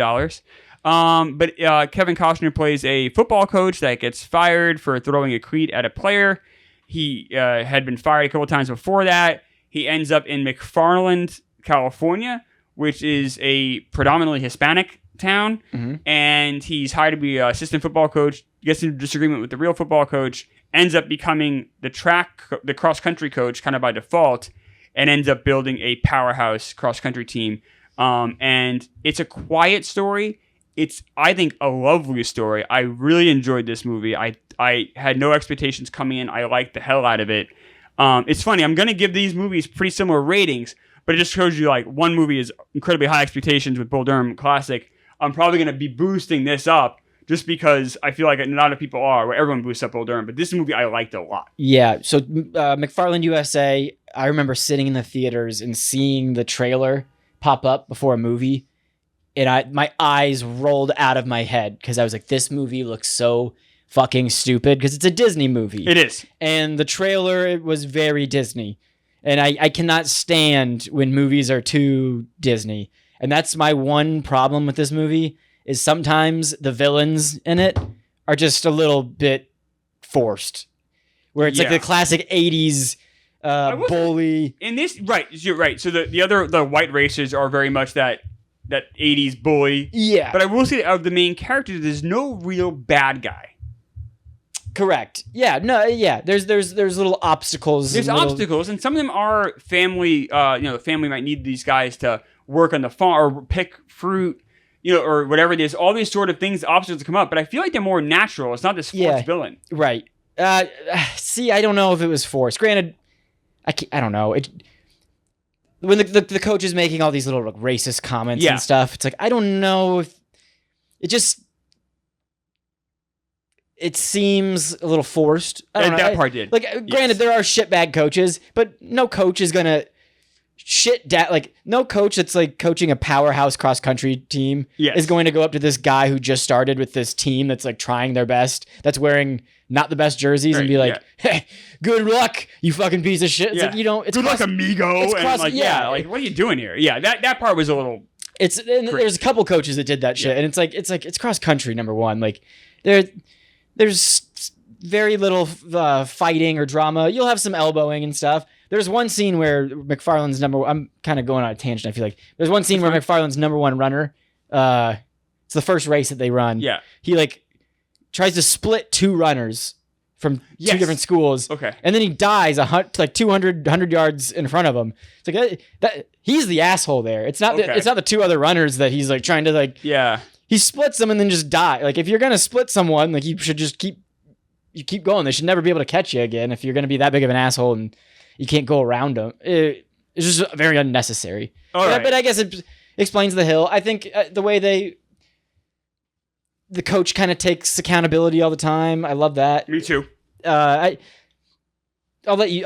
But Kevin Costner plays a football coach that gets fired for throwing a cleat at a player. He had been fired a couple times before that. He ends up in McFarland, California, which is a predominantly Hispanic town. Mm-hmm. And he's hired to be an assistant football coach, gets into disagreement with the real football coach, ends up becoming the cross-country coach kind of by default, and ends up building a powerhouse cross-country team. And it's a quiet story. It's, I think, a lovely story. I really enjoyed this movie. I had no expectations coming in. I liked the hell out of it. It's funny. I'm going to give these movies pretty similar ratings, but it just shows you like one movie is incredibly high expectations with Bull Durham Classic. I'm probably going to be boosting this up just because I feel like a lot of people are, where everyone boosts up Bull Durham. But this movie I liked a lot. Yeah. So McFarland USA, I remember sitting in the theaters and seeing the trailer pop up before a movie. And my eyes rolled out of my head because I was like, this movie looks so fucking stupid because it's a Disney movie. It is. And the trailer was very Disney. And I cannot stand when movies are too Disney. And that's my one problem with this movie is sometimes the villains in it are just a little bit forced. Where it's like the classic 80s bully. In this, right, you're right. So the white races are very much that 80s bully. Yeah. But I will say that of the main characters, there's no real bad guy. Correct. Yeah. No. Yeah. There's little obstacles. There's obstacles, and some of them are family. The family might need these guys to work on the farm or pick fruit, or whatever it is. All these sort of things, obstacles come up, but I feel like they're more natural. It's not this forced villain. Right. See, I don't know if it was forced. Granted, I don't know. When the coach is making all these little like, racist comments and stuff, it's like, I don't know if it seems a little forced. I don't know. That part did. Like, granted, there are shitbag coaches, but no coach is gonna no coach that's like coaching a powerhouse cross country team is going to go up to this guy who just started with this team that's like trying their best, that's wearing not the best jerseys, and be like, hey, good luck, you fucking piece of shit. It's like, it's good luck, amigo. It's and like, what are you doing here? Yeah, that part was a little. There's a couple coaches that did that shit, and it's cross country. Number one, like there's very little fighting or drama. You'll have some elbowing and stuff. There's one scene where McFarland's I'm kind of going on a tangent, I feel like. There's one scene where McFarland's number one runner, it's the first race that they run. Yeah. He like tries to split two runners from two Yes. different schools. Okay. And then he dies like 100 yards in front of him. It's like that he's the asshole there. It's not Okay. it's not the two other runners that he's like trying to like. Yeah. He splits them and then just die. Like if you're gonna split someone, like you should just keep going. They should never be able to catch you again if you're gonna be that big of an asshole and you can't go around them. It's just very unnecessary. All right. But I guess it explains the hill. I think the way the coach kind of takes accountability all the time. I love that. Me too. I'll let you.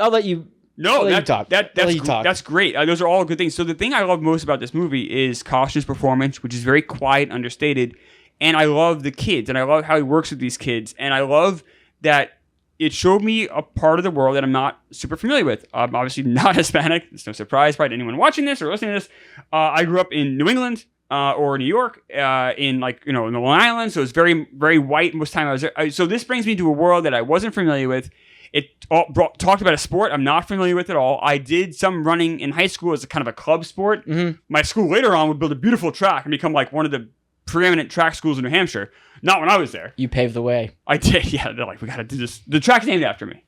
No, I'll let you talk. That's great. Those are all good things. So the thing I love most about this movie is Costner's performance, which is very quiet, understated, and I love the kids, and I love how he works with these kids, and I love that it showed me a part of the world that I'm not super familiar with. I'm obviously not Hispanic. It's no surprise probably to anyone watching this or listening to this. I grew up in New England or New York, in the Long Island, so it's very, very white most of the time I was there. So this brings me to a world that I wasn't familiar with. It talked about a sport I'm not familiar with at all. I did some running in high school as a kind of a club sport. Mm-hmm. My school later on would build a beautiful track and become like one of the preeminent track schools in New Hampshire. Not when I was there. You paved the way. I did, yeah. They're like, we got to do this. The track's named after me.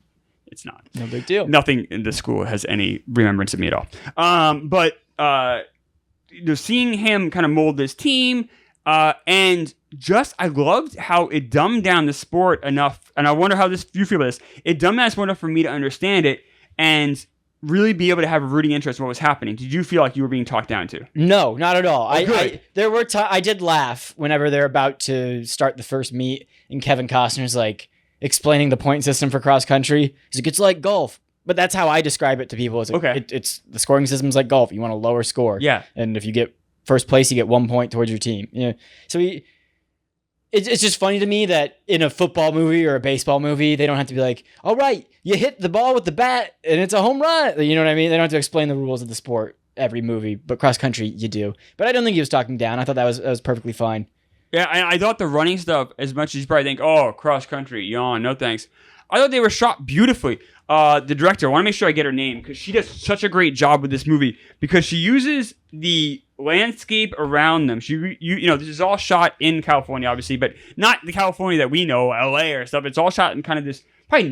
It's not. No big deal. Nothing in the school has any remembrance of me at all. But seeing him kind of mold this team, and just I loved how it dumbed down the sport enough, and I wonder how you feel about this. It dumbed down the sport enough for me to understand it and really be able to have a rooting interest in what was happening. Did you feel like you were being talked down to? No, not at all. Good. There were I did laugh whenever they're about to start the first meet, and Kevin Costner's like explaining the point system for cross country. He's like, it's like golf. But that's how I describe it to people. It's like, okay. It's the scoring system's like golf. You want a lower score. Yeah. And if you get first place, you get 1 point towards your team. Yeah. So it's just funny to me that in a football movie or a baseball movie, they don't have to be like, all right, you hit the ball with the bat and it's a home run. You know what I mean? They don't have to explain the rules of the sport every movie, but cross country, you do. But I don't think he was talking down. I thought that was perfectly fine. Yeah, I thought the running stuff, as much as you probably think, oh, cross country, yawn, no thanks. I thought they were shot beautifully. The director, I want to make sure I get her name because she does such a great job with this movie because she uses the landscape around them. This is all shot in California, obviously, but not the California that we know, LA or stuff. It's all shot in kind of this probably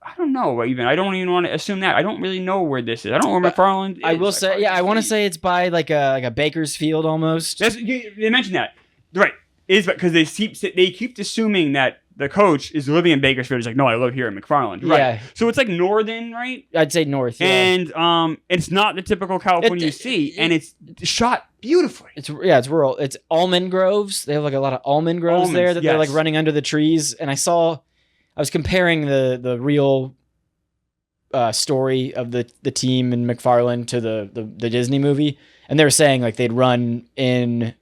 I don't know even. I don't even want to assume that. I don't really know where this is. I don't know where McFarland is. I will say, yeah, I want to say it's by like a Bakersfield almost. They mentioned that, right? Is because they keep assuming that the coach is living in Bakersfield. He's like, no, I live here in McFarland. Right. Yeah. So it's like northern, right? I'd say north. Yeah. And it's not the typical California you see, and it's shot beautifully. It's rural. It's almond groves. They have like a lot of almond groves there that they're like running under the trees. And I was comparing the real story of the team in McFarland to the Disney movie, and they were saying like they'd run in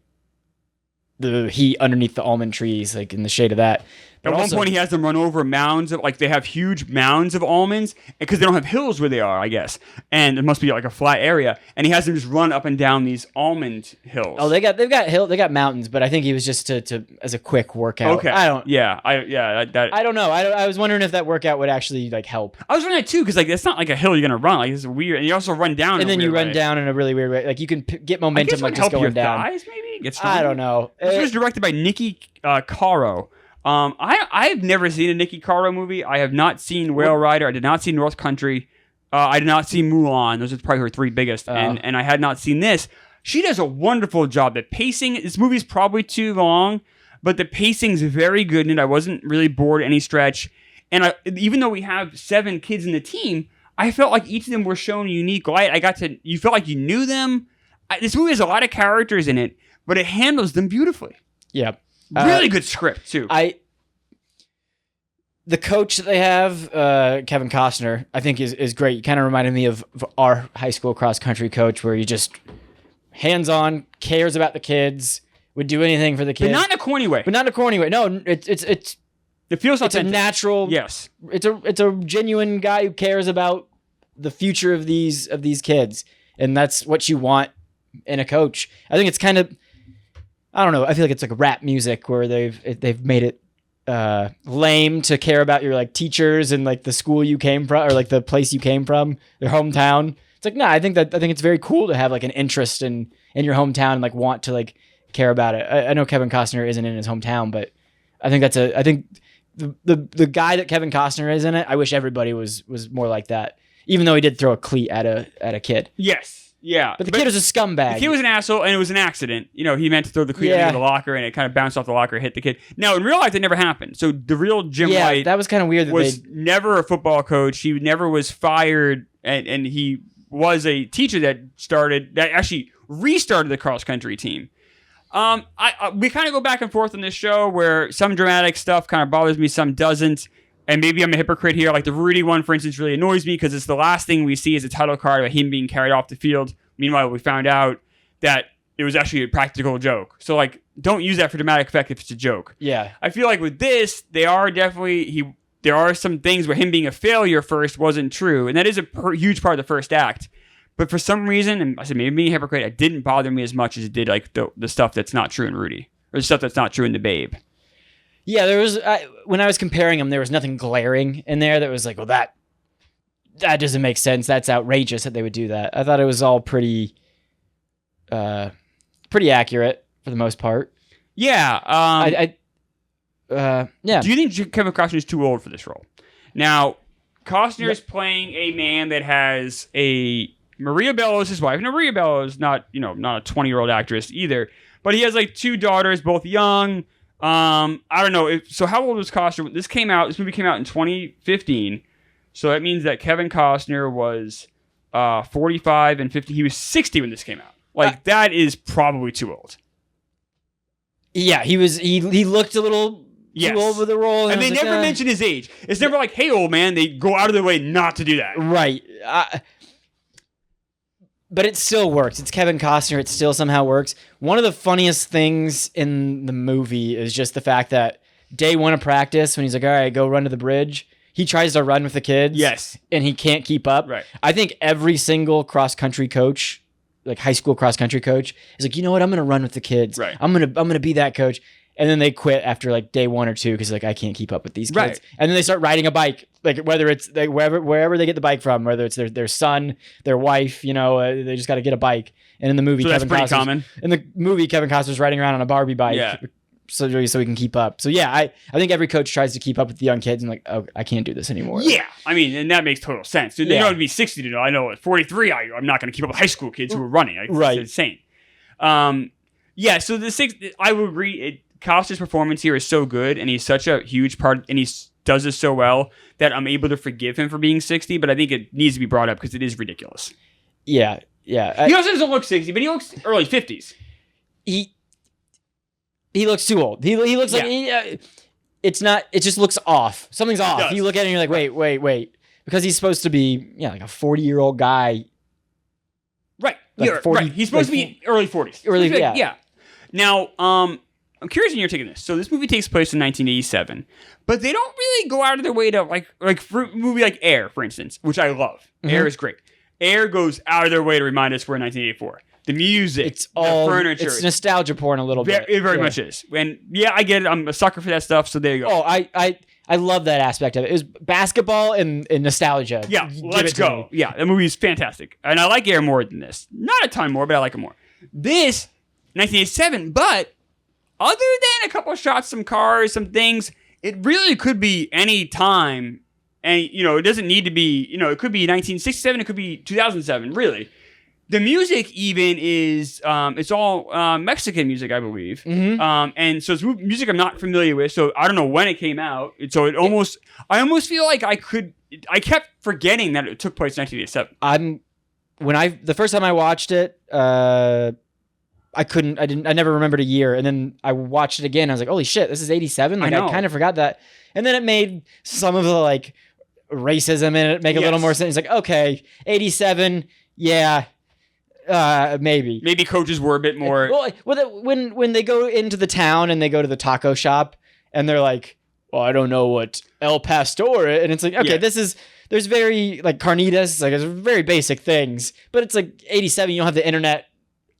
the heat underneath the almond trees, like in the shade of that. But at one point, he has them run over mounds of, like, they have huge mounds of almonds because they don't have hills where they are, I guess. And it must be like a flat area. And he has them just run up and down these almond hills. Oh, they got mountains, but I think he was just to as a quick workout. Okay. I don't know. I was wondering if that workout would actually like help. I was wondering that too because like it's not like a hill you're gonna run. Like it's weird, and you also run down. And then you run down in a really weird way. Like you can get momentum like just going down. Thighs, maybe? I don't know. This was directed by Nicky Caro. I've never seen a Nicky Caro movie. I have not seen Whale Rider. I did not see North Country. I did not see Mulan. Those are probably her three biggest. And I had not seen this. She does a wonderful job. The pacing, this movie's probably too long, but the pacing's very good in it. I wasn't really bored any stretch. And even though we have 7 kids in the team, I felt like each of them were shown a unique light. You felt like you knew them. This movie has a lot of characters in it, but it handles them beautifully. Yeah. Really good script too. The coach that they have, Kevin Costner, I think is great. He kind of reminded me of our high school cross country coach, where he just hands-on, cares about the kids, would do anything for the kids, but not in a corny way. No, it feels it's authentic. a natural. Yes, it's a genuine guy who cares about the future of these kids, and that's what you want in a coach. I think it's kind of, I don't know. I feel like it's like rap music where they've made it lame to care about your like teachers and like the school you came from or like the place you came from, their hometown. It's like, I think it's very cool to have like an interest in your hometown and like want to like care about it. I know Kevin Costner isn't in his hometown, but I think the guy that Kevin Costner is in it, I wish everybody was more like that. Even though he did throw a cleat at a kid. Yes. Yeah. But the kid was a scumbag. The kid was an asshole, and it was an accident. You know, he meant to throw the cleat into the locker, and it kind of bounced off the locker and hit the kid. Now, in real life, that never happened. So the real Jim White that was kind of weird. Was never a football coach. He never was fired, and he was a teacher that actually restarted the cross country team. We kind of go back and forth on this show where some dramatic stuff kind of bothers me, some doesn't. And maybe I'm a hypocrite here. Like the Rudy one, for instance, really annoys me because it's the last thing we see is a title card about him being carried off the field. Meanwhile, we found out that it was actually a practical joke. So, like, don't use that for dramatic effect if it's a joke. Yeah. I feel like with this, there are some things where him being a failure first wasn't true. And that is a huge part of the first act. But for some reason, and I said maybe being a hypocrite, it didn't bother me as much as it did like the stuff that's not true in Rudy. Or the stuff that's not true in The Babe. Yeah, there was when I was comparing them, there was nothing glaring in there that was like, well, that doesn't make sense. That's outrageous that they would do that. I thought it was all pretty accurate for the most part. Yeah. Yeah. Do you think Kevin Costner is too old for this role? Now, Costner is playing a man that has Maria Bello is his wife. Now, Maria Bello is not a 20-year-old actress either, but he has like two daughters, both young. I don't know. So how old was Costner? This movie came out in 2015. So that means that Kevin Costner was 45 and 50. He was 60 when this came out. Like, that is probably too old. Yeah, he was. He looked a little too old for the role. And they never mention his age. It's never like, hey, old man. They go out of their way not to do that. Right. But it still works. It's Kevin Costner. It still somehow works. One of the funniest things in the movie is just the fact that day one of practice, when he's like, all right, go run to the bridge, he tries to run with the kids. Yes. And he can't keep up. Right. I think every single cross-country coach, like high school cross-country coach, is like, you know what? I'm going to run with the kids. Right. I'm gonna be that coach. And then they quit after like day one or two because like, I can't keep up with these kids. Right. And then they start riding a bike, like whether it's like wherever they get the bike from, whether it's their son, their wife, they just got to get a bike. And in the movie, So that's pretty common. In the movie, Kevin Costner's riding around on a Barbie bike. Yeah. So he can keep up. So yeah, I think every coach tries to keep up with the young kids and like, oh, I can't do this anymore. Yeah. I mean, and that makes total sense. You don't have to be 60 to know. I know at 43, I'm not going to keep up with high school kids who are running. It's insane. Yeah, so I would agree. Costner's performance here is so good, and he's such a huge part, and he does this so well that I'm able to forgive him for being 60, but I think it needs to be brought up because it is ridiculous. Yeah. He also doesn't look 60, but he looks early 50s. He looks too old. He looks like it's not. It just looks off. Something's off. You look at it and you're like, wait, because he's supposed to be like a 40-year-old guy. Right. Like 40, right. He's supposed to be early 40s. Yeah. Now, I'm curious in your take on this. So this movie takes place in 1987, but they don't really go out of their way to like for a movie like Air, for instance, which I love. Mm-hmm. Air is great. Air goes out of their way to remind us we're in 1984. The music, the furniture. It's nostalgia porn a little bit. It very much is. And I get it. I'm a sucker for that stuff, so there you go. Oh, I love that aspect of it. It was basketball and nostalgia. Yeah, let's go. Yeah, the movie is fantastic. And I like Air more than this. Not a ton more, but I like it more. This, 1987, but other than a couple of shots, some cars, some things, it really could be any time. And, it doesn't need to be, it could be 1967, it could be 2007, really. The music even is, it's all Mexican music, I believe. Mm-hmm. And so it's music I'm not familiar with, so I don't know when it came out. So I almost feel like I kept forgetting that it took place in 1987. The first time I watched it, I never remembered a year. And then I watched it again. I was like, holy shit, this is 87. Like, I kind of forgot that. And then it made some of the like racism in it make a little more sense. It's like, okay, 87. Yeah. Maybe coaches were a bit more. Well, when they go into the town and they go to the taco shop and they're like, well, I don't know what El Pastor is. And it's like, okay, there's very like carnitas, like it's very basic things, but it's like 87. You don't have the internet.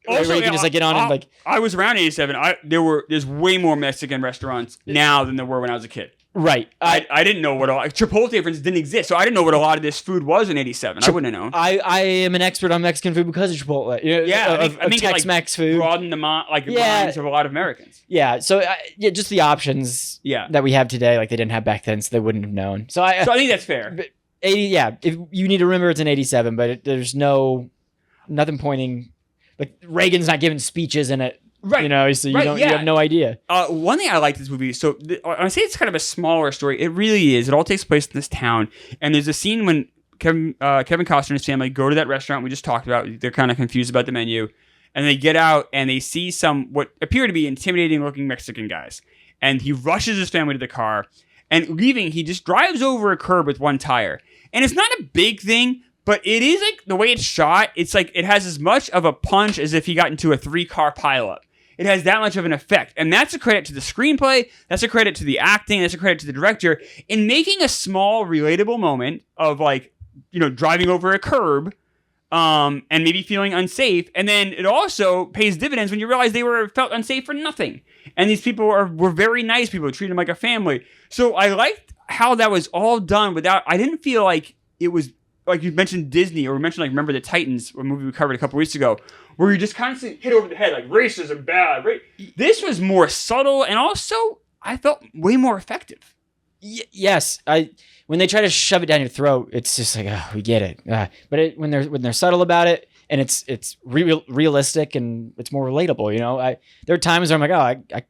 Also, where you can just like get on and like. I was around 87. There's way more Mexican restaurants now than there were when I was a kid. Right. I didn't know what Chipotle, for instance, didn't exist, so I didn't know what a lot of this food was in '87. I wouldn't have known. I am an expert on Mexican food because of Chipotle. I think Tex-Mex food broadened the minds of a lot of Americans. Yeah. So just the options that we have today, like they didn't have back then, so they wouldn't have known. So I think that's fair. But 80, yeah. If you need to remember, it's in '87, but there's nothing pointing. Like Reagan's not giving speeches in it. Right. So you have no idea. One thing I like this movie, so I say it's kind of a smaller story. It really is. It all takes place in this town. And there's a scene when Kevin Costner and his family go to that restaurant we just talked about. They're kind of confused about the menu. And they get out and they see some what appear to be intimidating looking Mexican guys. And he rushes his family to the car. And leaving, he just drives over a curb with one tire. And it's not a big thing, but it is like the way it's shot. It's like it has as much of a punch as if he got into a 3-car pileup. It has that much of an effect. And that's a credit to the screenplay. That's a credit to the acting. That's a credit to the director in making a small, relatable moment of driving over a curb and maybe feeling unsafe. And then it also pays dividends when you realize they felt unsafe for nothing. And these people were very nice people, treated them like a family. So I liked how that was all done I didn't feel like it was, like you mentioned Disney, or we mentioned Remember the Titans, a movie we covered a couple weeks ago, where you just constantly hit over the head, like racism bad. Right? This was more subtle, and also I felt way more effective. Yes, when they try to shove it down your throat, it's just like, we get it. But when they're subtle about it, and it's realistic and it's more relatable. There are times where I'm like, I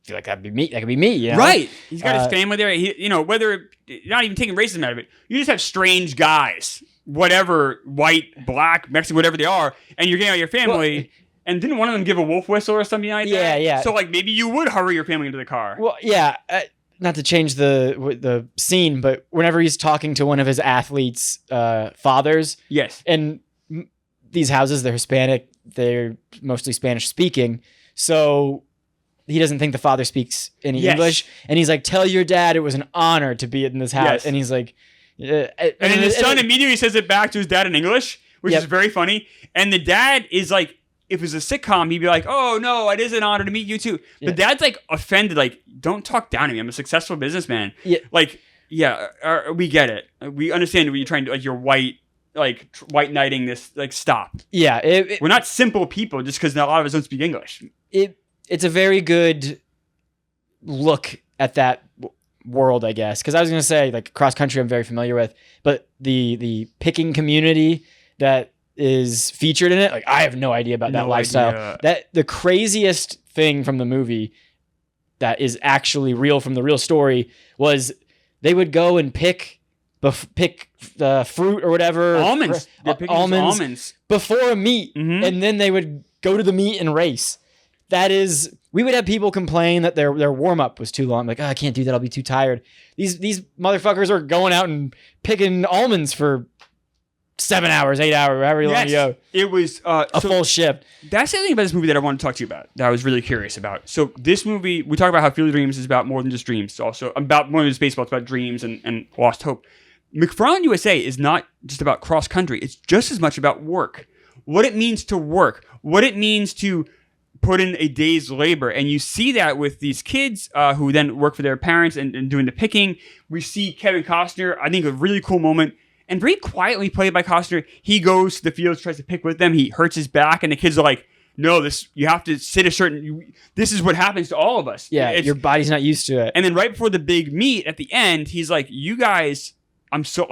feel like that could be me. Right? He's got his family there. Whether not even taking racism out of it, you just have strange guys. Whatever, white, black, Mexican, whatever they are, and you're getting out your family, and didn't one of them give a wolf whistle or something like that? Yeah. So maybe you would hurry your family into the car. Well, yeah. Not to change the scene, but whenever he's talking to one of his athletes' fathers, yes, and these houses, they're Hispanic, they're mostly Spanish speaking, so he doesn't think the father speaks any English, and he's like, "Tell your dad it was an honor to be in this house," and he's like. And then his son immediately says it back to his dad in English, which is very funny. And the dad is like, if it was a sitcom, he'd be like, "Oh no, it is an honor to meet you too." The dad's offended, "Don't talk down to me. I'm a successful businessman." Yeah. We get it. We understand what you're trying to you're white, white knighting this. Stop. Yeah, we're not simple people just because a lot of us don't speak English. It's a very good look at that world, I guess, because I was going to say cross country I'm very familiar with, but the picking community that is featured in it, I have no idea about that lifestyle. That the craziest thing from the movie that is actually real from the real story was they would go and pick the fruit or whatever, almonds before a meet, and then they would go to the meet and race. We would have people complain that their warm up was too long. Like, I can't do that. I'll be too tired. These motherfuckers are going out and picking almonds for 7 hours, 8 hours, however long you go. It was a full shift. That's the thing about this movie that I want to talk to you about, that I was really curious about. So this movie, we talk about how Field of Dreams is about more than just dreams. It's also about more than just baseball. It's about dreams and lost hope. McFarland USA is not just about cross country. It's just as much about work. What it means to work. What it means to put in a day's labor. And you see that with these kids who then work for their parents and doing the picking. We see Kevin Costner, I think a really cool moment, and very quietly played by Costner. He goes to the fields, tries to pick with them. He hurts his back, and the kids are like, no, you have to sit this is what happens to all of us. Yeah, your body's not used to it. And then right before the big meet at the end, he's like, you guys impressed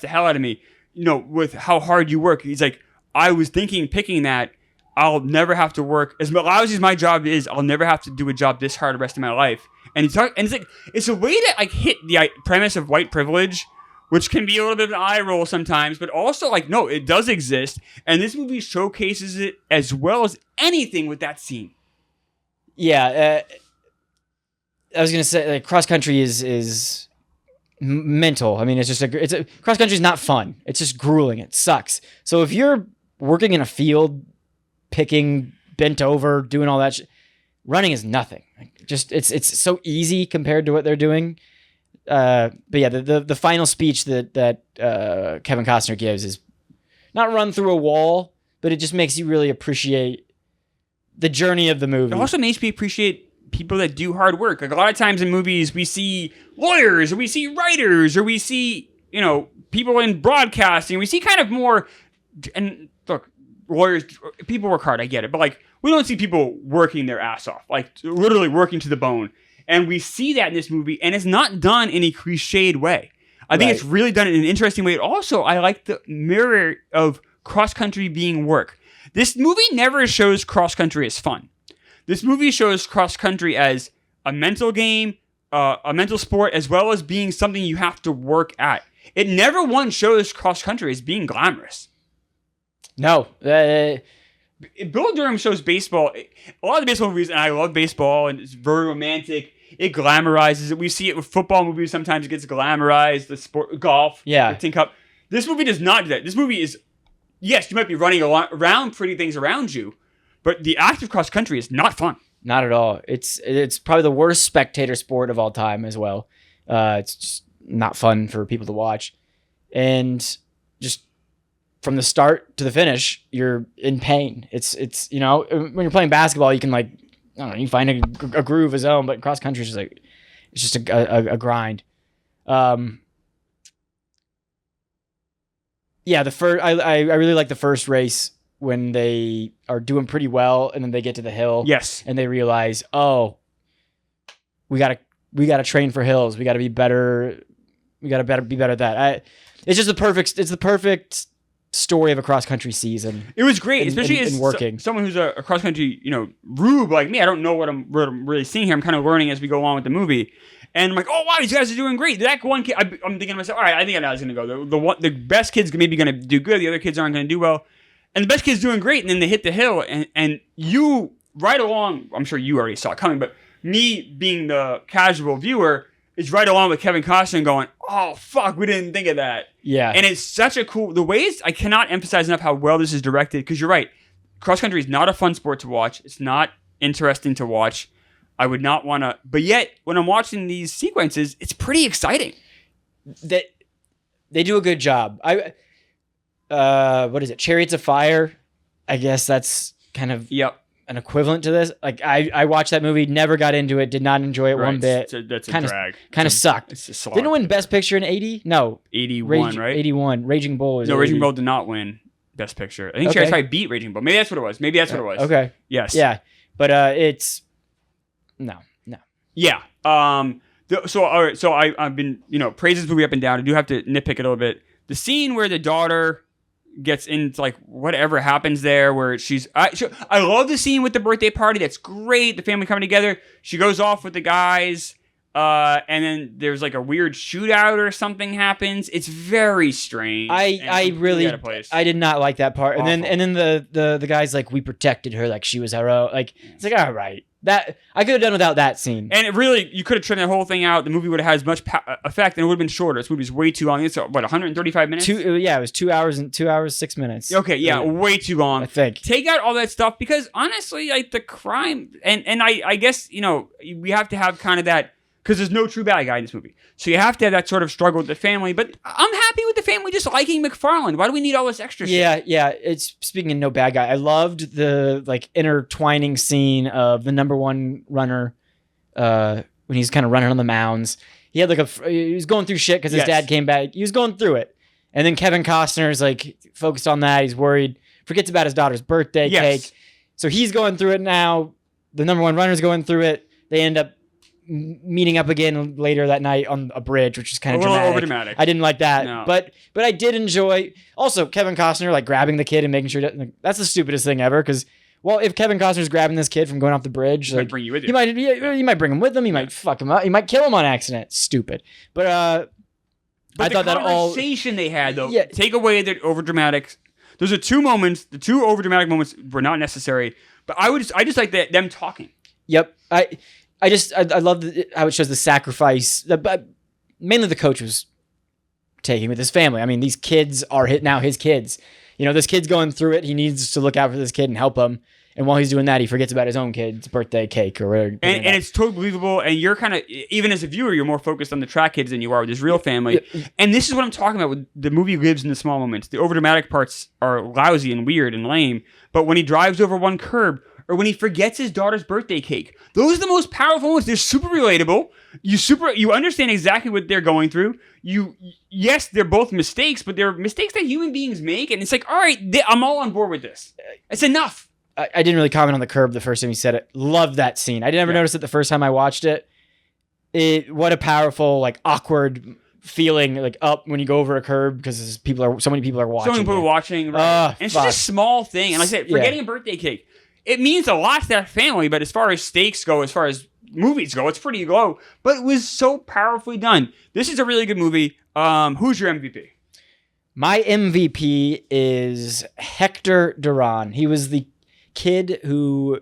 the hell out of me, with how hard you work. He's like, I was thinking picking that I'll never have to work as lousy as my job is. I'll never have to do a job this hard the rest of my life. And it's a way to hit the premise of white privilege, which can be a little bit of an eye roll sometimes, but also no, it does exist. And this movie showcases it as well as anything with that scene. Yeah. I was going to say cross country is mental. I mean, it's cross country is not fun. It's just grueling. It sucks. So if you're working in a field, picking, bent over, doing all that running is nothing. It's so easy compared to what they're doing. But yeah, the final speech that Kevin Costner gives is not run through a wall, but it just makes you really appreciate the journey of the movie. It also makes me appreciate people that do hard work. Like a lot of times in movies, we see lawyers, or we see writers, or we see, people in broadcasting. We see kind of more, and look, lawyers, people work hard, I get it. But like, we don't see people working their ass off, like literally working to the bone. And we see that in this movie, and it's not done in a cliched way. I think it's really done in an interesting way. Also, I like the mirror of cross-country being work. This movie never shows cross-country as fun. This movie shows cross-country as a mental game, a mental sport, as well as being something you have to work at. It never once shows cross-country as being glamorous. No. Bull Durham shows baseball. A lot of the baseball movies, and I love baseball, and it's very romantic. It glamorizes it. We see it with football movies. Sometimes it gets glamorized. The sport, golf, the Tin Cup. This movie does not do that. This movie is, yes, you might be running around pretty things around you, but the act of cross country is not fun. Not at all. It's probably the worst spectator sport of all time as well. It's just not fun for people to watch, and just from the start to the finish, you're in pain. It's when you're playing basketball, you can like, I don't know, you find a groove, a zone, but cross country is just like, it's just a grind. Yeah, I really like the first race when they are doing pretty well, and then they get to the hill. Yes, and they realize, oh, we gotta train for hills. We gotta be better. We gotta be better at that. It's just the perfect story of a cross country season. It was great, especially as working. Someone who's a cross country, rube like me. I don't know what I'm really seeing here. I'm kind of learning as we go along with the movie, and I'm like, oh wow, these guys are doing great. That one kid, I'm thinking to myself, all right, I think I know how it's gonna go. The best kid's maybe gonna do good. The other kids aren't gonna do well, and the best kid's doing great. And then they hit the hill, and you right along. I'm sure you already saw it coming, but me being the casual viewer is right along with Kevin Costner going, oh fuck, we didn't think of that. Yeah. And it's such a cool, the ways, I cannot emphasize enough how well this is directed, because you're right, cross country is not a fun sport to watch. It's not interesting to watch. I would not want to, but yet when I'm watching these sequences, it's pretty exciting. They do a good job. What is it? Chariots of Fire. I guess that's kind of an equivalent to this. Like I watched that movie, never got into it, did not enjoy it one bit. That's a drag. Kind of sucked. It's a slog. Didn't it win Best Picture in 80? No. 81, right? 81. Raging Bull was 80. Raging Bull did not win Best Picture. I think Chariots of Fire beat Raging Bull. Maybe that's what it was. Okay. Yes. Yeah. But it's no. Yeah. So all right. So I've been praise this movie up and down. I do have to nitpick it a little bit. The scene where the daughter gets into like whatever happens there, where I love the scene with the birthday party. That's great. The family coming together. She goes off with the guys, and then there's like a weird shootout or something happens. It's very strange. I did not like that part. Awful. And then the guy's like, we protected her like she was our own. Like it's like, all right. That I could have done without that scene. And it really, you could have trimmed that whole thing out. The movie would have had as much effect, and it would have been shorter. This movie's way too long. It's 135 minutes. It was 2 hours and 2 hours 6 minutes. Okay, yeah, way too long. I think take out all that stuff, because honestly, like the crime, and I guess we have to have kind of that, because there's no true bad guy in this movie, so you have to have that sort of struggle with the family. But I'm happy with the family just liking McFarland. Why do we need all this extra shit? Yeah. It's speaking of no bad guy. I loved the like intertwining scene of the number one runner when he's kind of running on the mounds. He had he was going through shit because his dad came back. He was going through it, and then Kevin Costner is like focused on that. He's worried, forgets about his daughter's birthday cake. So he's going through it now. The number one runner's going through it. They end up meeting up again later that night on a bridge, which is kind of dramatic. I didn't like that, no. but I did enjoy also Kevin Costner like grabbing the kid and making sure that's the stupidest thing ever. Because if Kevin Costner's grabbing this kid from going off the bridge, he might bring you with you. He might bring him with him. He might fuck him up. He might kill him on accident. Stupid. But I thought that all conversation they had though, take away the overdramatic. Those are two moments. The two overdramatic moments were not necessary. But I just like them talking. Yep. I love how it shows the sacrifice. Mainly the coach was taking with his family. I mean, these kids are now his kids. This kid's going through it. He needs to look out for this kid and help him. And while he's doing that, he forgets about his own kid's birthday cake or whatever. And it's totally believable. And you're kind of, even as a viewer, you're more focused on the track kids than you are with his real family. Yeah. And this is what I'm talking about. With the movie lives in the small moments. The overdramatic parts are lousy and weird and lame. But when he drives over one curb, or when he forgets his daughter's birthday cake. Those are the most powerful moments. They're super relatable. You understand exactly what they're going through. Yes, they're both mistakes, but they're mistakes that human beings make, and it's like, all right, I'm all on board with this. It's enough. I didn't really comment on the curb the first time you said it. Loved that scene. I never noticed it the first time I watched it. What a powerful, like, awkward feeling, like, up when you go over a curb because so many people are watching. So many people are watching. Right? And it's just a small thing. And like I said, forgetting a birthday cake, it means a lot to that family. But as far as stakes go, as far as movies go, it's pretty low. But it was so powerfully done. This is a really good movie. Who's your MVP? My MVP is Hector Duran. He was the kid who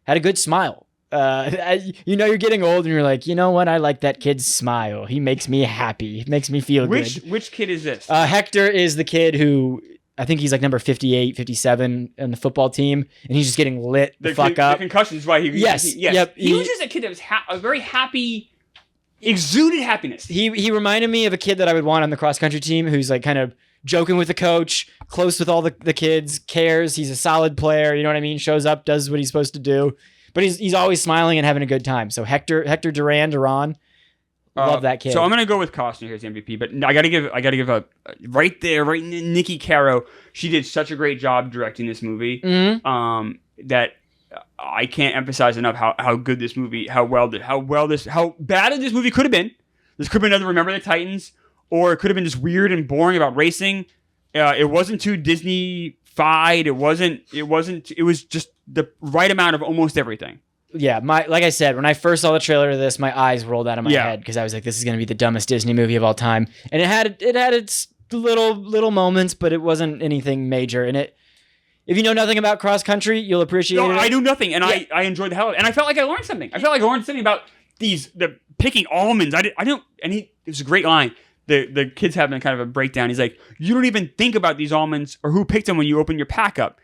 had a good smile. You're getting old and you're like, you know what? I like that kid's smile. He makes me happy. He makes me feel good. Which kid is this? Hector is the kid who, I think he's like number 58, 57 on the football team, and he's just getting lit the fuck up. The concussion is why he... Yes. Yep. He was just a kid that was a very happy, exuded happiness. He reminded me of a kid that I would want on the cross-country team who's like kind of joking with the coach, close with all the kids, cares. He's a solid player, you know what I mean? Shows up, does what he's supposed to do. But he's always smiling and having a good time. So Hector Duran, love that kid. So I'm gonna go with Costner here as the MVP, but I gotta give a right there, right in Nikki Caro. She did such a great job directing this movie. Mm-hmm. That I can't emphasize enough how good this movie, how bad this movie could have been. This could have been another Remember the Titans, or it could have been just weird and boring about racing. It wasn't too Disney-fied. It was just the right amount of almost everything. Yeah, like I said, when I first saw the trailer of this, my eyes rolled out of my head because I was like, this is going to be the dumbest Disney movie of all time. And it had its little moments, but it wasn't anything major. And if you know nothing about cross country, you'll appreciate it. I knew nothing, and I enjoyed the hell of it. And I felt like I learned something. I felt like I learned something about the picking almonds. It was a great line. The kid's having kind of a breakdown. He's like, you don't even think about these almonds or who picked them when you open your pack up.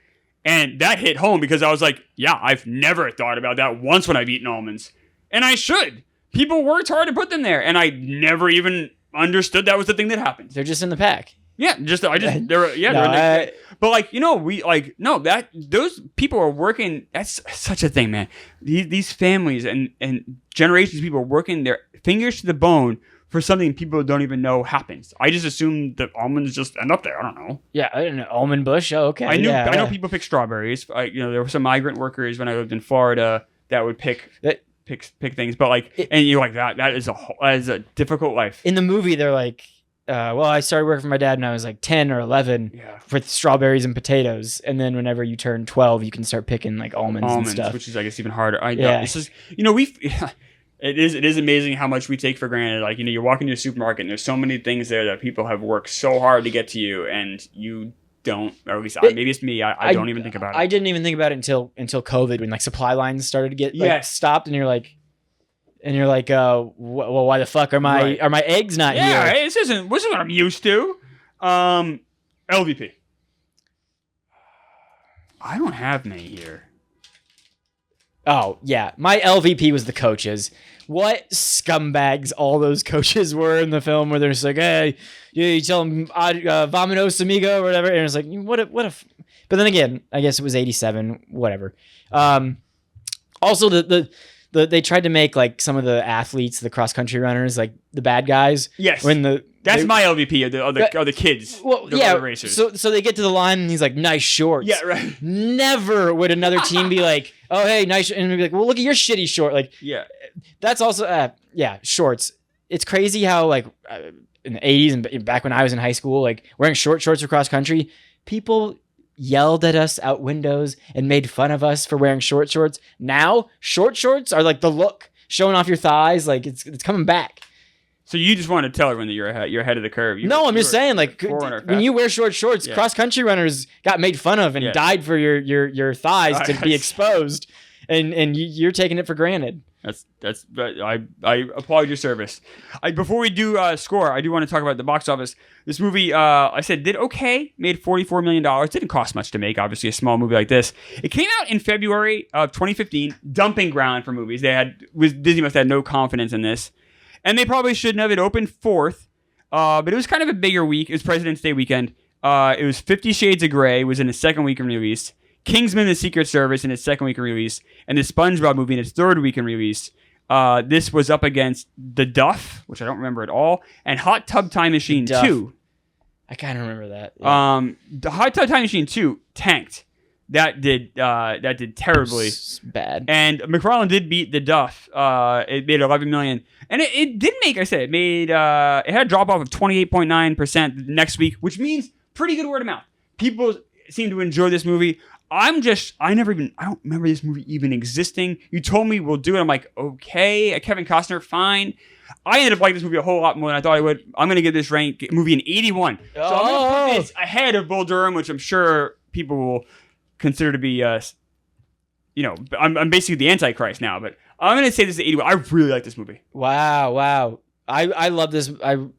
And that hit home because I was like, yeah, I've never thought about that once when I've eaten almonds. And I should. People worked hard to put them there. And I never even understood that was the thing that happened. They're just in the pack. Yeah, they're in the but like, those people are working. That's such a thing, man. These families and generations of people are working their fingers to the bone for something people don't even know happens. I just assume that almonds just end up there. I don't know. Yeah, I didn't know. Almond bush. Oh, okay. I know people pick strawberries. There were some migrant workers when I lived in Florida that would pick things. But and you're like that is a difficult life. In the movie, they're like, I started working for my dad when I was like 10 or 11 with strawberries and potatoes. And then whenever you turn 12, you can start picking like almonds and stuff. Which is, I guess, even harder. This is, It is amazing how much we take for granted. Like, you walk into a supermarket and there's so many things there that people have worked so hard to get to you, and you don't, or at least maybe it's me. I don't even think about it. I didn't even think about it until COVID, when like supply lines started to get stopped, and you're like, well, why the fuck are my eggs not here? Yeah, this is what I'm used to. LVP. I don't have many here. Oh, yeah. My LVP was the coaches. What scumbags all those coaches were in the film, where they're just like, hey, you tell them, vamonos, amigo, or whatever. And it's like, what if... But then again, I guess it was 87, whatever. Also, they tried to make like some of the athletes, the cross-country runners, like the bad guys. Yes. That's my LVP of the kids. Well, the racers. So they get to the line and he's like, nice shorts. Yeah, right. Never would another team be like, oh, hey, nice. And they'd be like, well, look at your shitty short. Like, yeah. That's also, shorts. It's crazy how like in the 80s and back when I was in high school, like wearing shorts for cross country, people yelled at us out windows and made fun of us for wearing shorts. Now, shorts are like the look, showing off your thighs. Like it's coming back. So you just want to tell everyone that you're ahead of the curve. I'm just saying, like, when you wear shorts, cross-country runners got made fun of and died for your thighs to be exposed, and you're taking it for granted. I applaud your service. Before we do score, I do want to talk about the box office. This movie, I said, did okay, made $44 million. Didn't cost much to make, obviously, a small movie like this. It came out in February of 2015, dumping ground for movies. Disney must have had no confidence in this. And they probably shouldn't have. It opened 4th, but it was kind of a bigger week. It was President's Day weekend. It was 50 Shades of Grey. Was in its second week of release. Kingsman: The Secret Service in its second week of release, and the SpongeBob movie in its third week in release. This was up against The Duff, which I don't remember at all, and Hot Tub Time Machine 2. I kind of remember that. Yeah. The Hot Tub Time Machine 2 tanked. That did terribly. Bad. And McFarland did beat The Duff. It made $11 million, and it did make. I said it made. It had a drop off of 28.9% next week, which means pretty good word of mouth. People seem to enjoy this movie. I don't remember this movie even existing. You told me we'll do it. I'm like, okay. Kevin Costner, fine. I ended up liking this movie a whole lot more than I thought I would. I'm going to give this movie an 81. So I'm going to put this ahead of Bull Durham, which I'm sure people will consider to be, I'm basically the Antichrist now, but I'm going to say this is 81. I really like this movie. Wow. I love this. I'll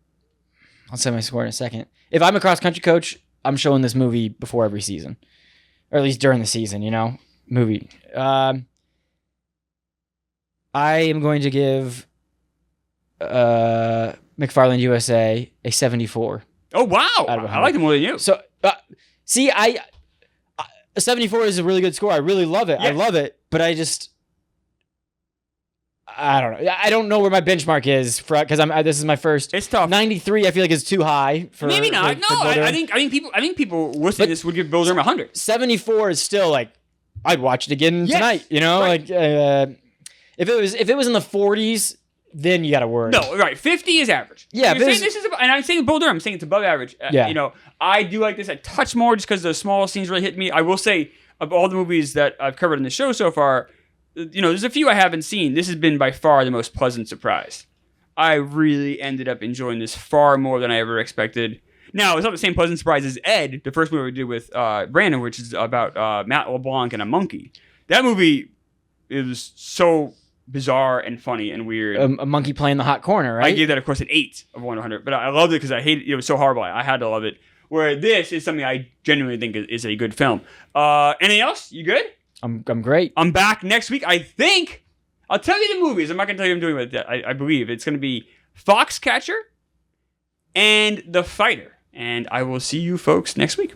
say my score in a second. If I'm a cross-country coach, I'm showing this movie before every season. Or at least during the season, movie. I am going to give McFarland USA a 74. Oh, wow. I like it more than you. So, see, a 74 is a really good score. I really love it. Yes. I love it, but I don't know. I don't know where my benchmark is because this is my first. It's tough. 93, I feel like is too high for. Maybe not. I think people listening to this would give Bull Durham 100. 74 is still like I'd watch it again tonight. Right. If it was in the 40s, then you got to worry. No, right. 50 is average. Yeah, You're saying this is, and I'm saying Bull Durham. I'm saying it's above average. Yeah. I do like this a touch more just because the small scenes really hit me. I will say of all the movies that I've covered in the show so far. There's a few I haven't seen. This has been by far the most pleasant surprise. I really ended up enjoying this far more than I ever expected. Now, it's not the same pleasant surprise as Ed, the first movie we did with Brandon, which is about Matt LeBlanc and a monkey. That movie is so bizarre and funny and weird. A monkey playing the hot corner, right? I gave that, of course, an 8 of 100, but I loved it because I hated it. It was so horrible. I had to love it. Where this is something I genuinely think is a good film. Anything else? You good? I'm great. I'm back next week. I think I'll tell you the movies. I'm not going to tell you what I'm doing with that. I believe it's going to be Foxcatcher and The Fighter. And I will see you folks next week.